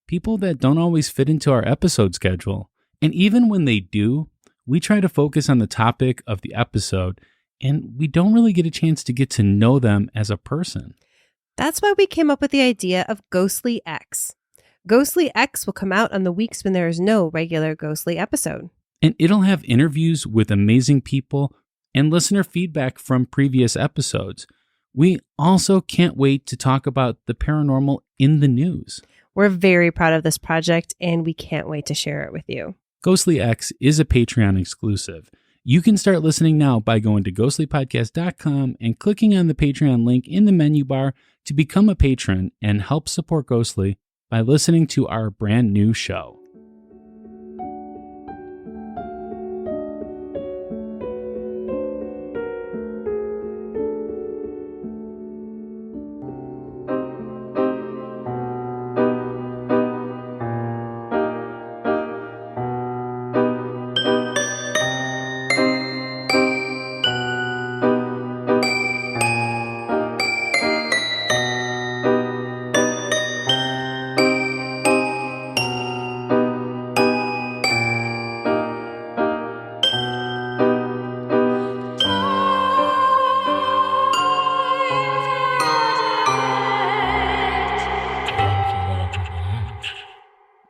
People that don't always fit into our episode schedule. And even when they do, we try to focus on the topic of the episode, and we don't really get a chance to get to know them as a person. That's why we came up with the idea of Ghostly X. Ghostly X will come out on the weeks when there is no regular Ghostly episode. And it'll have interviews with amazing people and listener feedback from previous episodes. We also can't wait to talk about the paranormal in the news. We're very proud of this project, and we can't wait to share it with you. Ghostly X is a Patreon exclusive. You can start listening now by going to ghostlypodcast.com and clicking on the Patreon link in the menu bar to become a patron and help support Ghostly by listening to our brand new show.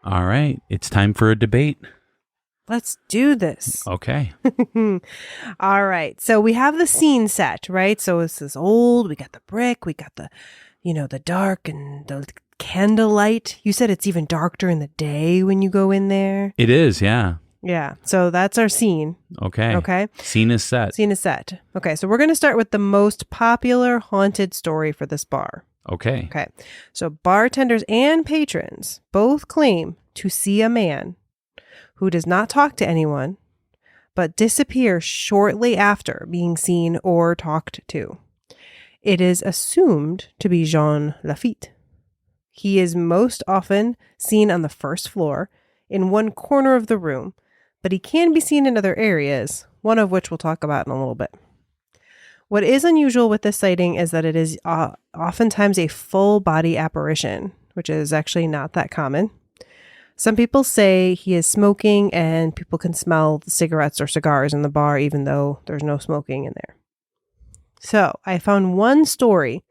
All right, it's time for a debate. Let's do this. Okay. All right. So we have the scene set, right? So this is old. We got the brick. We got the, the dark and the candlelight. You said it's even dark during the day when you go in there. It is, yeah. Yeah. So that's our scene. Okay. Okay. Scene is set. Scene is set. Okay. So we're going to start with the most popular haunted story for this bar. Okay. Okay. So bartenders and patrons both claim to see a man who does not talk to anyone, but disappears shortly after being seen or talked to. It is assumed to be Jean Lafitte. He is most often seen on the first floor in one corner of the room, but he can be seen in other areas, one of which we'll talk about in a little bit. What is unusual with this sighting is that it is oftentimes a full body apparition, which is actually not that common. Some people say he is smoking and people can smell the cigarettes or cigars in the bar even though there's no smoking in there. So I found one story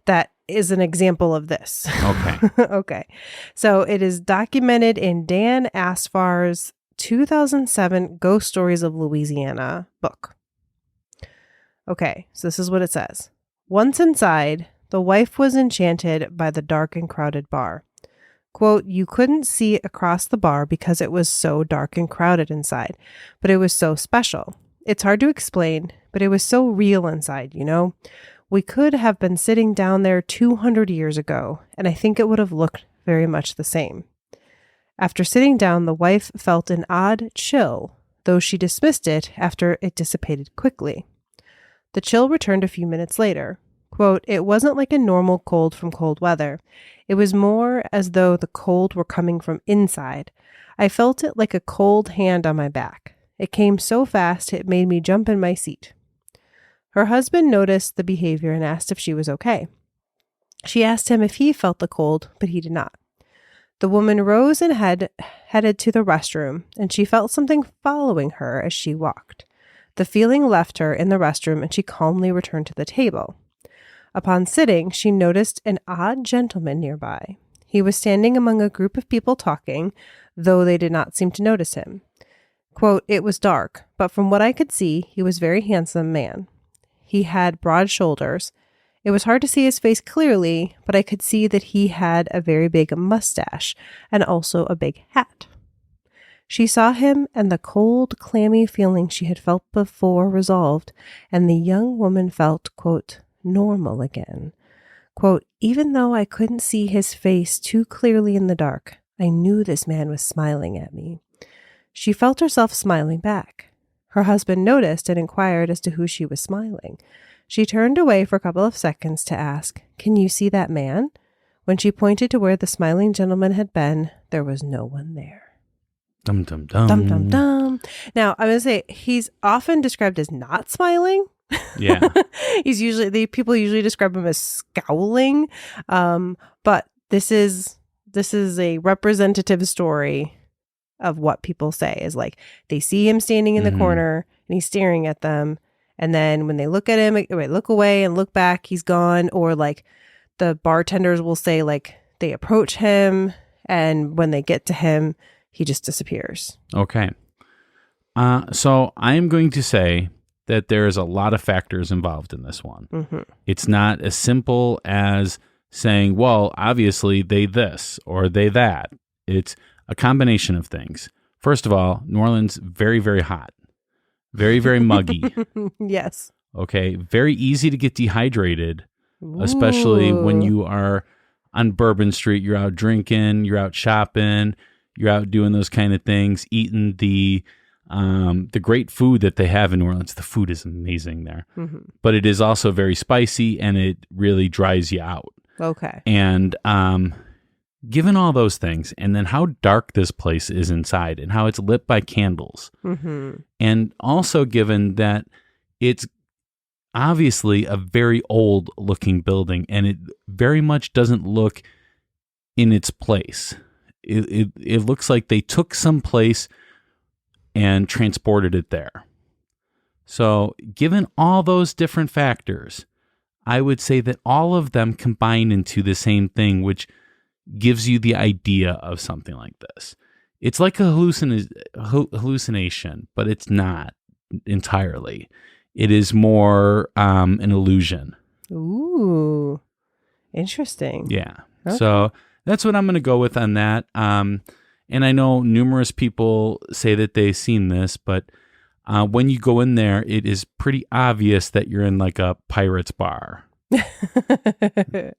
that is an example of this. Okay. Okay. So it is documented in Dan Asfar's 2007 Ghost Stories of Louisiana book. Okay, so this is what it says. Once inside, the wife was enchanted by the dark and crowded bar. Quote, you couldn't see across the bar because it was so dark and crowded inside, but it was so special. It's hard to explain, but it was so real inside, We could have been sitting down there 200 years ago, and I think it would have looked very much the same. After sitting down, the wife felt an odd chill, though she dismissed it after it dissipated quickly. The chill returned a few minutes later. Quote, it wasn't like a normal cold from cold weather. It was more as though the cold were coming from inside. I felt it like a cold hand on my back. It came so fast it made me jump in my seat. Her husband noticed the behavior and asked if she was okay. She asked him if he felt the cold, but he did not. The woman rose and headed to the restroom, and she felt something following her as she walked. The feeling left her in the restroom, and she calmly returned to the table. Upon sitting, she noticed an odd gentleman nearby. He was standing among a group of people talking, though they did not seem to notice him. Quote, it was dark, but from what I could see, he was a very handsome man. He had broad shoulders. It was hard to see his face clearly, but I could see that he had a very big mustache and also a big hat. She saw him, and the cold, clammy feeling she had felt before resolved, and the young woman felt, quote, normal again. Quote, even though I couldn't see his face too clearly in the dark, I knew this man was smiling at me. She felt herself smiling back. Her husband noticed and inquired as to who she was smiling. She turned away for a couple of seconds to ask, can you see that man? When she pointed to where the smiling gentleman had been, there was no one there. Dum, dum, dum. Dum, dum, dum. Now, I'm going to say he's often described as not smiling. Yeah. People usually describe him as scowling. But this is a representative story of what people say is like they see him standing in the corner and he's staring at them. And then when they look at him, look away and look back, he's gone. Or like the bartenders will say like they approach him and when they get to him, he just disappears. Okay. So I am going to say that there's a lot of factors involved in this one. Mm-hmm. It's not as simple as saying, well, obviously they this or they that. It's a combination of things. First of all, New Orleans, very, very hot. Very, very muggy. Yes. Okay. Very easy to get dehydrated, especially when you are on Bourbon Street, you're out drinking, you're out shopping, you're out doing those kind of things, eating the great food that they have in New Orleans. The food is amazing there, but it is also very spicy and it really dries you out. Okay. And given all those things, and then how dark this place is inside and how it's lit by candles, and also given that it's obviously a very old looking building and it very much doesn't look in its place. It looks like they took some place and transported it there. So given all those different factors, I would say that all of them combine into the same thing, which gives you the idea of something like this. It's like a hallucination, but it's not entirely. It is more an illusion. Ooh, interesting. Yeah. Okay. So that's what I'm going to go with on that. And I know numerous people say that they've seen this, but when you go in there, it is pretty obvious that you're in like a pirate's bar.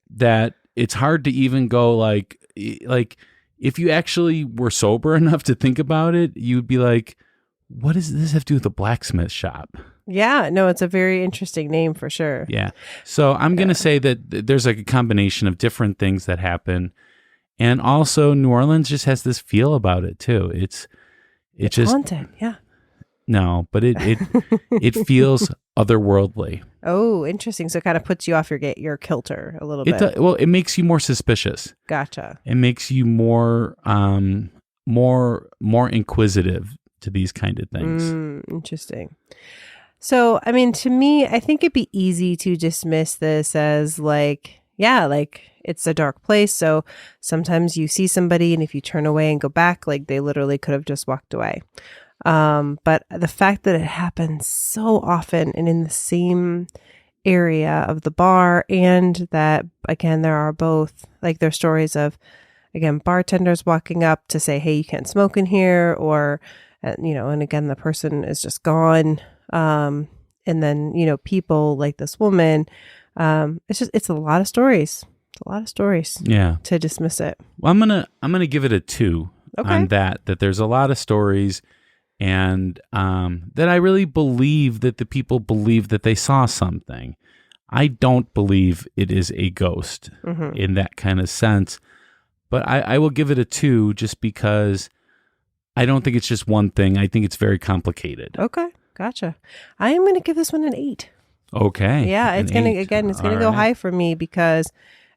That it's hard to even go like if you actually were sober enough to think about it, you'd be like, what does this have to do with the blacksmith shop? Yeah, no, it's a very interesting name for sure. Yeah. So I'm going to say that there's like a combination of different things that happen. And also New Orleans just has this feel about it too. It's just haunted. Yeah. No, but it feels otherworldly. Oh, interesting. So it kind of puts you off your kilter a little bit. It makes you more suspicious. Gotcha. It makes you more inquisitive to these kind of things. Interesting. So, I mean, to me, I think it'd be easy to dismiss this as like it's a dark place. So sometimes you see somebody and if you turn away and go back, like they literally could have just walked away. But the fact that it happens so often and in the same area of the bar, and that, again, there are both, like, there's stories of, again, bartenders walking up to say, hey, you can't smoke in here, or, and again, the person is just gone. And then, people like this woman, it's a lot of stories. It's a lot of stories. Yeah. To dismiss it. Well, I'm gonna give it a 2 on that there's a lot of stories. And that I really believe that the people believe that they saw something. I don't believe it is a ghost in that kind of sense. But I will give it a 2 just because I don't think it's just one thing. I think it's very complicated. Okay, gotcha. I am going to give this one an 8. Okay. Yeah, it's going to go high for me because,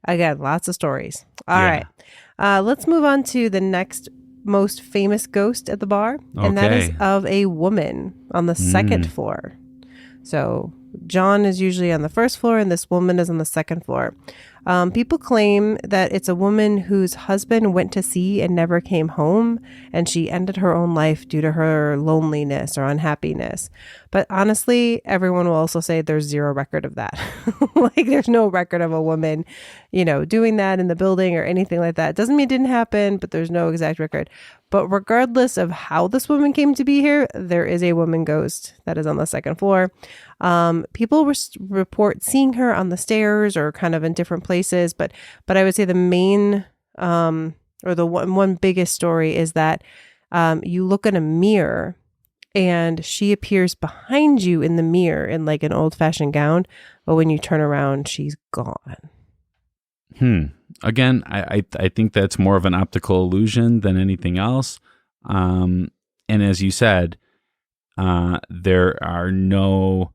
again, lots of stories. All right. Let's move on to the next most famous ghost at the bar, and that is of a woman on the second floor. So John is usually on the first floor and this woman is on the second floor. People claim that it's a woman whose husband went to sea and never came home, and she ended her own life due to her loneliness or unhappiness. But honestly, everyone will also say there's zero record of that. Like there's no record of a woman, doing that in the building or anything like that. Doesn't mean it didn't happen, but there's no exact record. But regardless of how this woman came to be here, there is a woman ghost that is on the second floor. People report seeing her on the stairs or kind of in different places, but I would say the main or the one biggest story is that you look in a mirror and she appears behind you in the mirror in like an old-fashioned gown, but when you turn around, she's gone. Again, I think that's more of an optical illusion than anything else. And as you said, there's no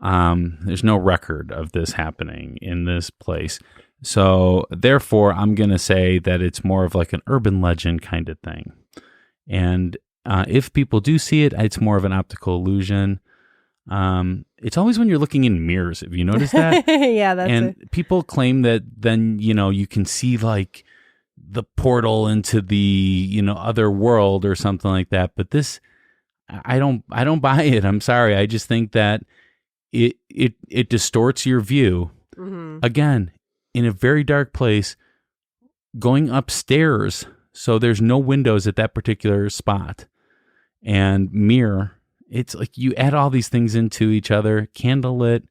record of this happening in this place. So therefore, I'm going to say that it's more of like an urban legend kind of thing. And if people do see it, it's more of an optical illusion. It's always when you're looking in mirrors. Have you noticed that? Yeah, that's and it. People claim that then, you can see like the portal into the, other world or something like that. But this, I don't buy it. I'm sorry. I just think that it distorts your view. Again, in a very dark place, going upstairs. So there's no windows at that particular spot, and mirror. It's like you add all these things into each other, candlelit.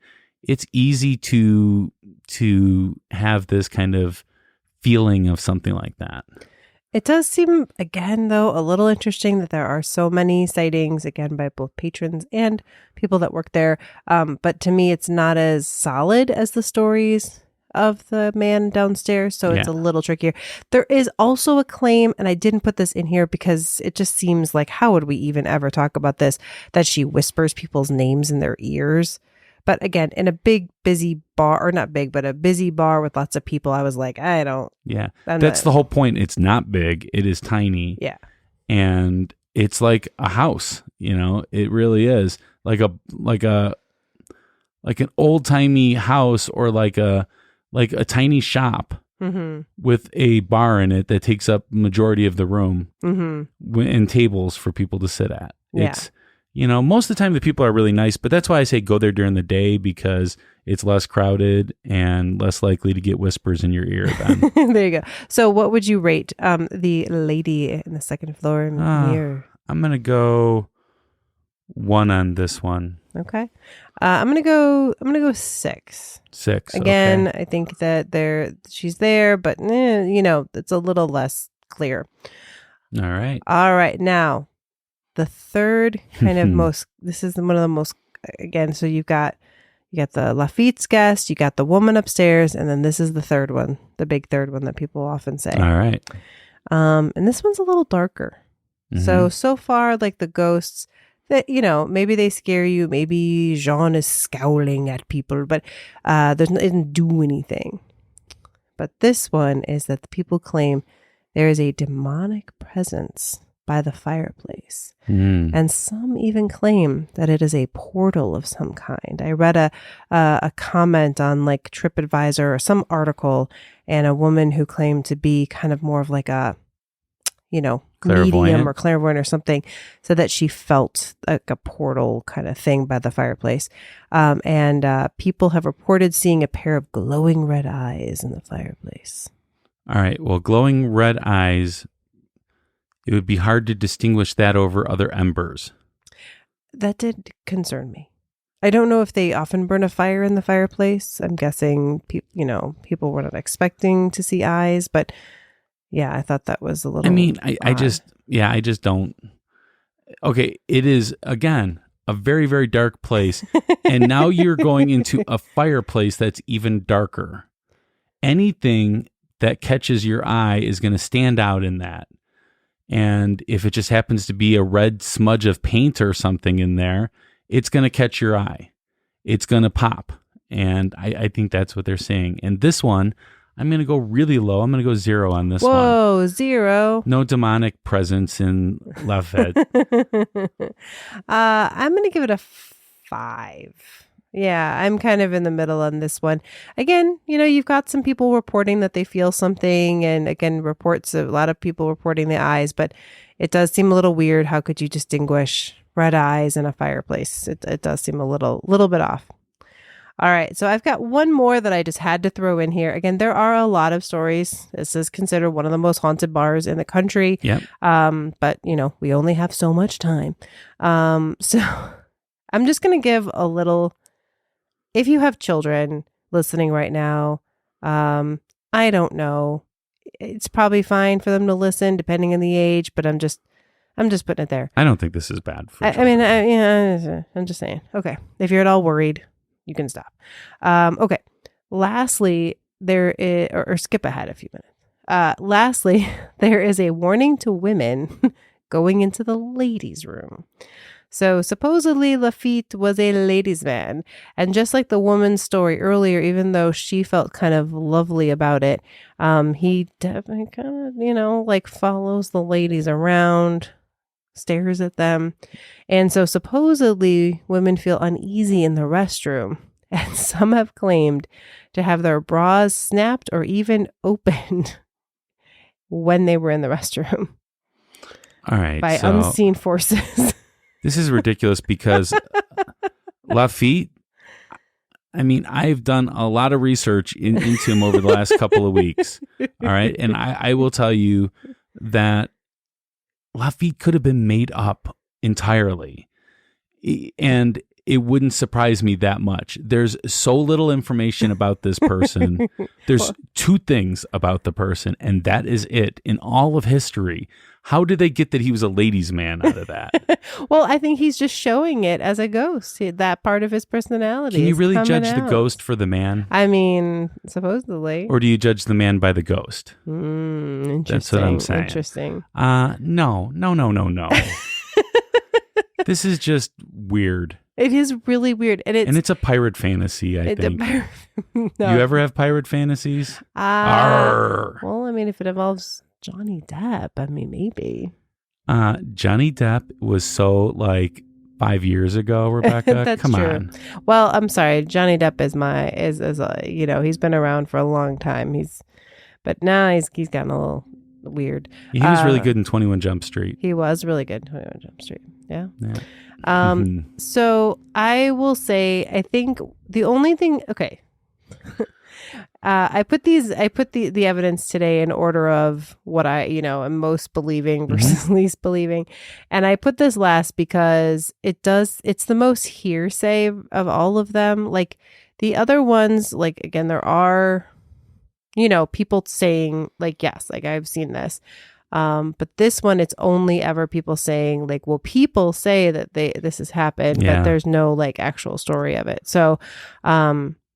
It's easy to have this kind of feeling of something like that. It does seem, again, though, a little interesting that there are so many sightings, again, by both patrons and people that work there. But to me, it's not as solid as the stories of the man downstairs. So it's a little trickier. There is also a claim, and I didn't put this in here because it just seems like, how would we even ever talk about this, that she whispers people's names in their ears. But again, in a big, busy bar, or not big, but a busy bar with lots of people, I was like, I don't. Yeah. That's the whole point. It's not big. It is tiny. Yeah. And it's like a house, it really is like an old timey house, or like a tiny shop with a bar in it that takes up majority of the room and tables for people to sit at. Yeah. It's, most of the time the people are really nice, but that's why I say go there during the day, because it's less crowded and less likely to get whispers in your ear then. There you go. So what would you rate the lady in the second floor mirror? I'm going to go 1 on this one. Okay. I'm going to go 6. 6. Again, okay. I think that she's there, but it's a little less clear. All right. All right. Now, the third kind of this is one of the most, again, so you got the Lafitte's guest, you got the woman upstairs, and then this is the third one, the big third one that people often say. All right. And this one's a little darker. So far, like the ghosts that, maybe they scare you. Maybe Jean is scowling at people, but it doesn't do anything. But this one is that the people claim there is a demonic presence by the fireplace. And some even claim that it is a portal of some kind. I read a comment on like TripAdvisor or some article, and a woman who claimed to be kind of more of like a, medium or clairvoyant or something, so that she felt like a portal kind of thing by the fireplace. And people have reported seeing a pair of glowing red eyes in the fireplace. All right. Well, glowing red eyes, it would be hard to distinguish that over other embers. That did concern me. I don't know if they often burn a fire in the fireplace. I'm guessing, people were not expecting to see eyes, but yeah, I thought that was a little. I just don't. Okay, it is, again, a very, very dark place. And now you're going into a fireplace that's even darker. Anything that catches your eye is going to stand out in that. And if it just happens to be a red smudge of paint or something in there, it's going to catch your eye. It's going to pop. And I think that's what they're saying. And this one, I'm going to go really low. I'm going to go 0 on this one. Whoa, 0. No demonic presence in Lafitte. I'm going to give it a 5. Yeah, I'm kind of in the middle on this one. Again, you've got some people reporting that they feel something, and again, reports of a lot of people reporting the eyes, but it does seem a little weird. How could you distinguish red eyes in a fireplace? It does seem a little bit off. All right, so I've got one more that I just had to throw in here. Again, there are a lot of stories. This is considered one of the most haunted bars in the country. Yep. But we only have so much time. So I'm just going to give a little. If you have children listening right now, I don't know. It's probably fine for them to listen, depending on the age. But I'm just putting it there. I don't think this is bad for I'm just saying. Okay, if you're at all worried, you can stop. Okay. Lastly, there is, or skip ahead a few minutes. Lastly, there is a warning to women going into the ladies' room. So supposedly Lafitte was a ladies' man. And just like the woman's story earlier, even though she felt kind of lovely about it, he definitely kind of, follows the ladies around, stares at them. And so supposedly women feel uneasy in the restroom. And some have claimed to have their bras snapped or even opened when they were in the restroom. All right. By unseen forces. This is ridiculous because Lafitte, I've done a lot of research into him over the last couple of weeks. All right. And I will tell you that Lafitte could have been made up entirely. And it wouldn't surprise me that much. There's so little information about this person. There's two things about the person, and that is it in all of history. How did they get that he was a ladies' man out of that? Well, I think he's just showing it as a ghost. That part of his personality. Can you is really coming judge the out. ghost for the man? I mean, supposedly. Or do you judge the man by the ghost? Interesting. That's what I'm saying. Interesting. No. This is just weird. It is really weird. And it's a pirate fantasy, I think. No. You ever have pirate fantasies? Arr. Well, I mean, if it involves Johnny Depp, I mean, maybe. Johnny Depp was so like 5 years ago, Rebecca. That's Come true. on. Well, I'm sorry. Johnny Depp is he's been around for a long time. But now he's gotten a little weird. He was really good in 21 Jump Street. He was really good in 21 Jump Street. Yeah. Mm-hmm. So I will say, I think the only thing, okay. I put the evidence today in order of what I, am most believing versus least believing. And I put this last because it's the most hearsay of all of them. Like the other ones, like, again, there are, people saying like, yes, like I've seen this. But this one, it's only ever people saying like, well, people say that this has happened, but there's no like actual story of it. So,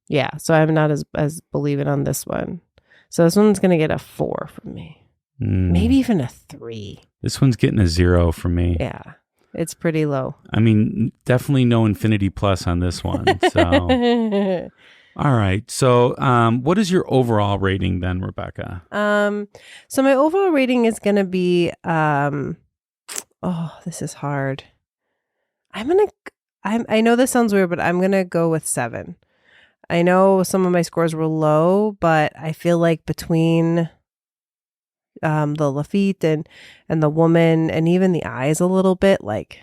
yeah, so I'm not as believing on this one. So this one's going to get a 4 from me. Maybe even a 3. This one's getting a 0 from me. Yeah, it's pretty low. I mean, definitely no infinity plus on this one. So, all right. So, what is your overall rating then, Rebecca? So my overall rating is going to be, this is hard. I know this sounds weird, but I'm going to go with 7. I know some of my scores were low, but I feel like between the Lafitte and the woman and even the eyes a little bit, like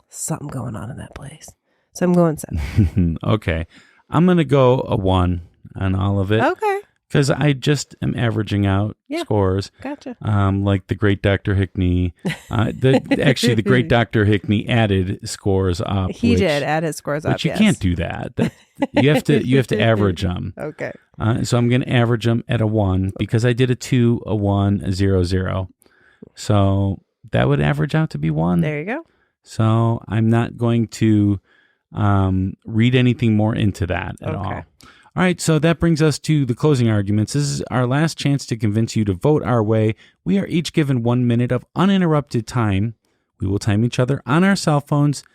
something going on in that place. So I'm going 7. Okay. I'm going to go a 1 on all of it. Okay. Because I just am averaging out scores. Gotcha. Like the great Dr. Hickney. The great Dr. Hickney added scores up. He did add his scores up. But you can't do that. You have to average them. Okay. So I'm going to average them at a 1 because I did a 2, a 1, a 0, 0. So that would average out to be 1. There you go. So I'm not going to read anything more into that at all. All right, so that brings us to the closing arguments. This is our last chance to convince you to vote our way. We are each given 1 minute of uninterrupted time. We will time each other on our cell phones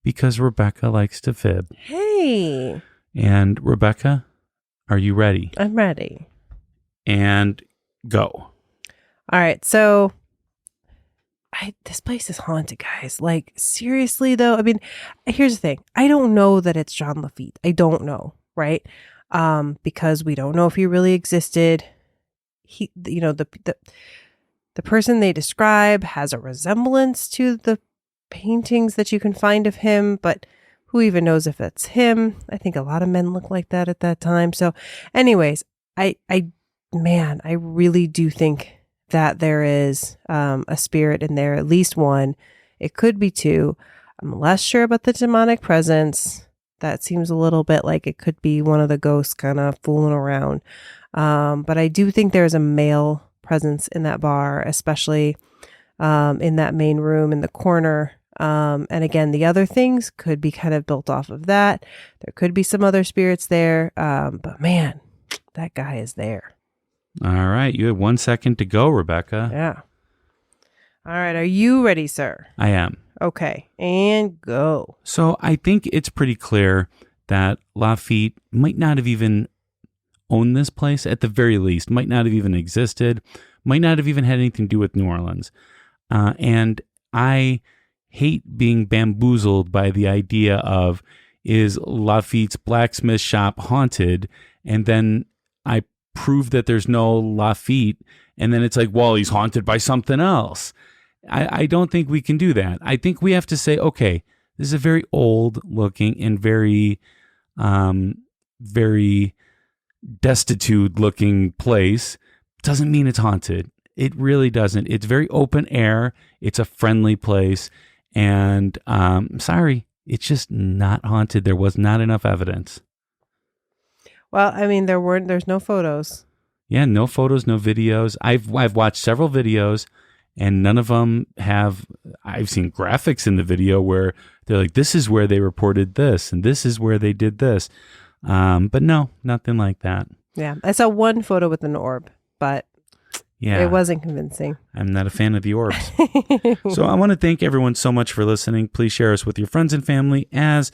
because Rebecca likes to fib. Hey. And Rebecca, are you ready? I'm ready. And go. All right, so this place is haunted, guys. Like, seriously, though, I mean, here's the thing. I don't know that it's Jean Lafitte. I don't know, right? Because we don't know if he really existed. He, the person they describe has a resemblance to the paintings that you can find of him, but who even knows if that's him? I think a lot of men look like that at that time. So anyways, I really do think that there is a spirit in there, at least one. It could be 2. I'm less sure about the demonic presence. That seems a little bit like it could be one of the ghosts kind of fooling around. But I do think there's a male presence in that bar, especially in that main room in the corner. And again, the other things could be kind of built off of that. There could be some other spirits there. But man, that guy is there. All right. You have 1 second to go, Rebecca. Yeah. All right. Are you ready, sir? I am. Okay. And go. So I think it's pretty clear that Lafitte might not have even owned this place, at the very least, might not have even existed, might not have even had anything to do with New Orleans. And I hate being bamboozled by the idea of, is Lafitte's blacksmith shop haunted? And then I prove that there's no Lafitte, and then it's like, well, he's haunted by something else. I don't think we can do that. I think we have to say, okay, this is a very old looking and very, very destitute looking place. Doesn't mean it's haunted. It really doesn't. It's very open air. It's a friendly place. And sorry, it's just not haunted. There was not enough evidence. Well, I mean, there's no photos. Yeah, no photos, no videos. I've watched several videos, and none of them have. I've seen graphics in the video where they're like, "This is where they reported this, and this is where they did this," but no, nothing like that. Yeah, I saw one photo with an orb, but Yeah, it wasn't convincing. I'm not a fan of the orbs. So I want to thank everyone so much for listening. Please share us with your friends and family, as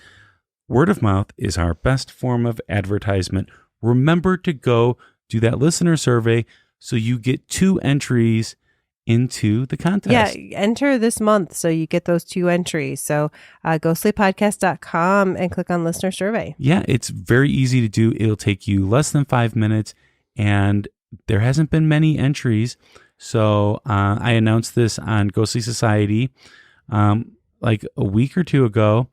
word of mouth is our best form of advertisement. Remember to go do that listener survey so you get 2 entries into the contest. Yeah, enter this month so you get those 2 entries. So ghostlypodcast.com and click on listener survey. Yeah, it's very easy to do. It'll take you less than 5 minutes, and there hasn't been many entries. So I announced this on Ghostly Society like a week or 2 ago,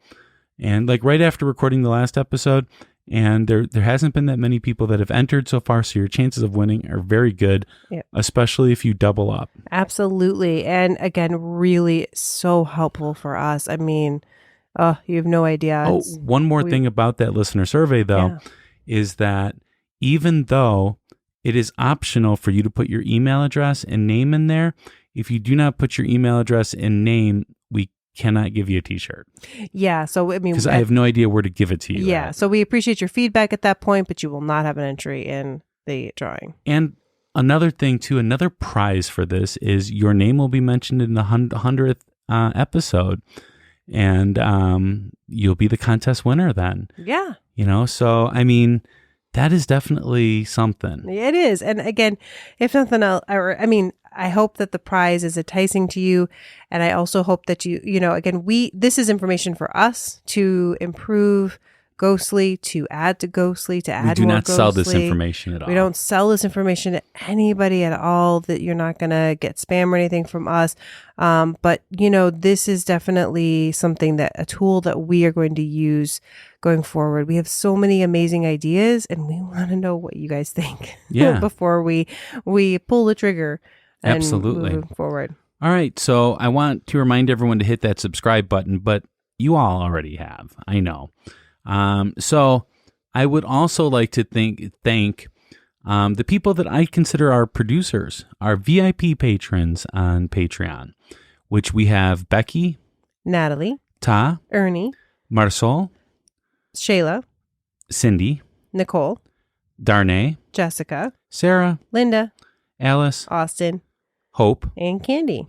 and like right after recording the last episode. And there hasn't been that many people that have entered so far, so your chances of winning are very good, especially if you double up. Absolutely. And again, really so helpful for us. I mean, you have no idea. Oh, one more thing about that listener survey, though, is that even though it is optional for you to put your email address and name in there, if you do not put your email address and name, we cannot give you a t-shirt. Yeah, so I mean, because I have no idea where to give it to you. Yeah, so we appreciate your feedback at that point, but you will not have an entry in the drawing. And another thing too, another prize for this is your name will be mentioned in the 100th episode, and you'll be the contest winner then. Yeah, so I mean, that is definitely something. It is. And again, if nothing else, I hope that the prize is enticing to you. And I also hope that again, this is information for us to improve Ghostly, to add to Ghostly, to add more Ghostly. We do not sell this information at all. We don't sell this information to anybody at all, that you're not going to get spam or anything from us. But, this is definitely a tool that we are going to use going forward. We have so many amazing ideas, and we want to know what you guys think before we pull the trigger and Absolutely. move forward. All right. So I want to remind everyone to hit that subscribe button, but you all already have. I know. So I would also like to thank the people that I consider our producers, our VIP patrons on Patreon, which we have Becky, Natalie, Ta, Ernie, Marisol, Shayla, Cindy, Nicole, Darnay, Jessica, Sarah, Linda, Alice, Austin, Hope, and Candy.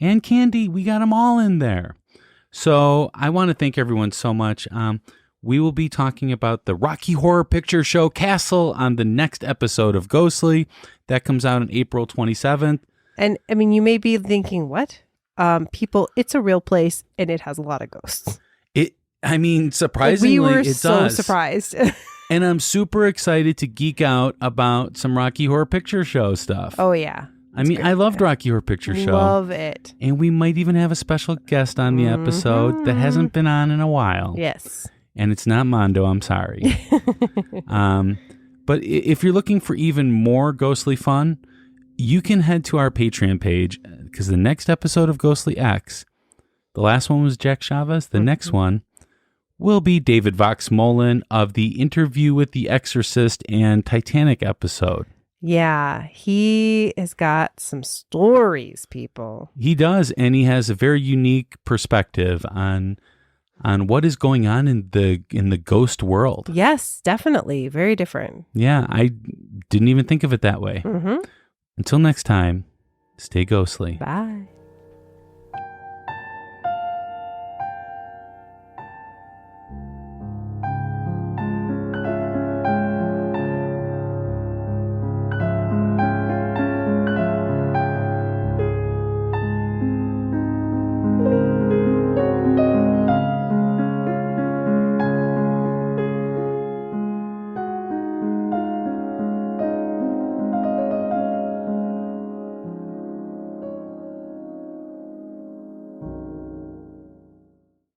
We got them all in there. So I want to thank everyone so much. We will be talking about the Rocky Horror Picture Show Castle on the next episode of Ghostly. That comes out on April 27th. And I mean, you may be thinking, what? People, it's a real place, and it has a lot of ghosts. Surprisingly, we were it so does. Surprised. And I'm super excited to geek out about some Rocky Horror Picture Show stuff. Oh, yeah. I loved Rocky Horror Picture Show. Love it. And we might even have a special guest on the episode that hasn't been on in a while. Yes. And it's not Mondo, I'm sorry. But if you're looking for even more ghostly fun, you can head to our Patreon page, because the next episode of Ghostly X, the last one was Jack Chavez, the next one will be David Vox-Mullen of the Interview with the Exorcist and Titanic episode. Yeah, he has got some stories, people. He does, and he has a very unique perspective on what is going on in the ghost world. Yes, definitely. Very different. Yeah, I didn't even think of it that way. Mm-hmm. Until next time, stay ghostly. Bye.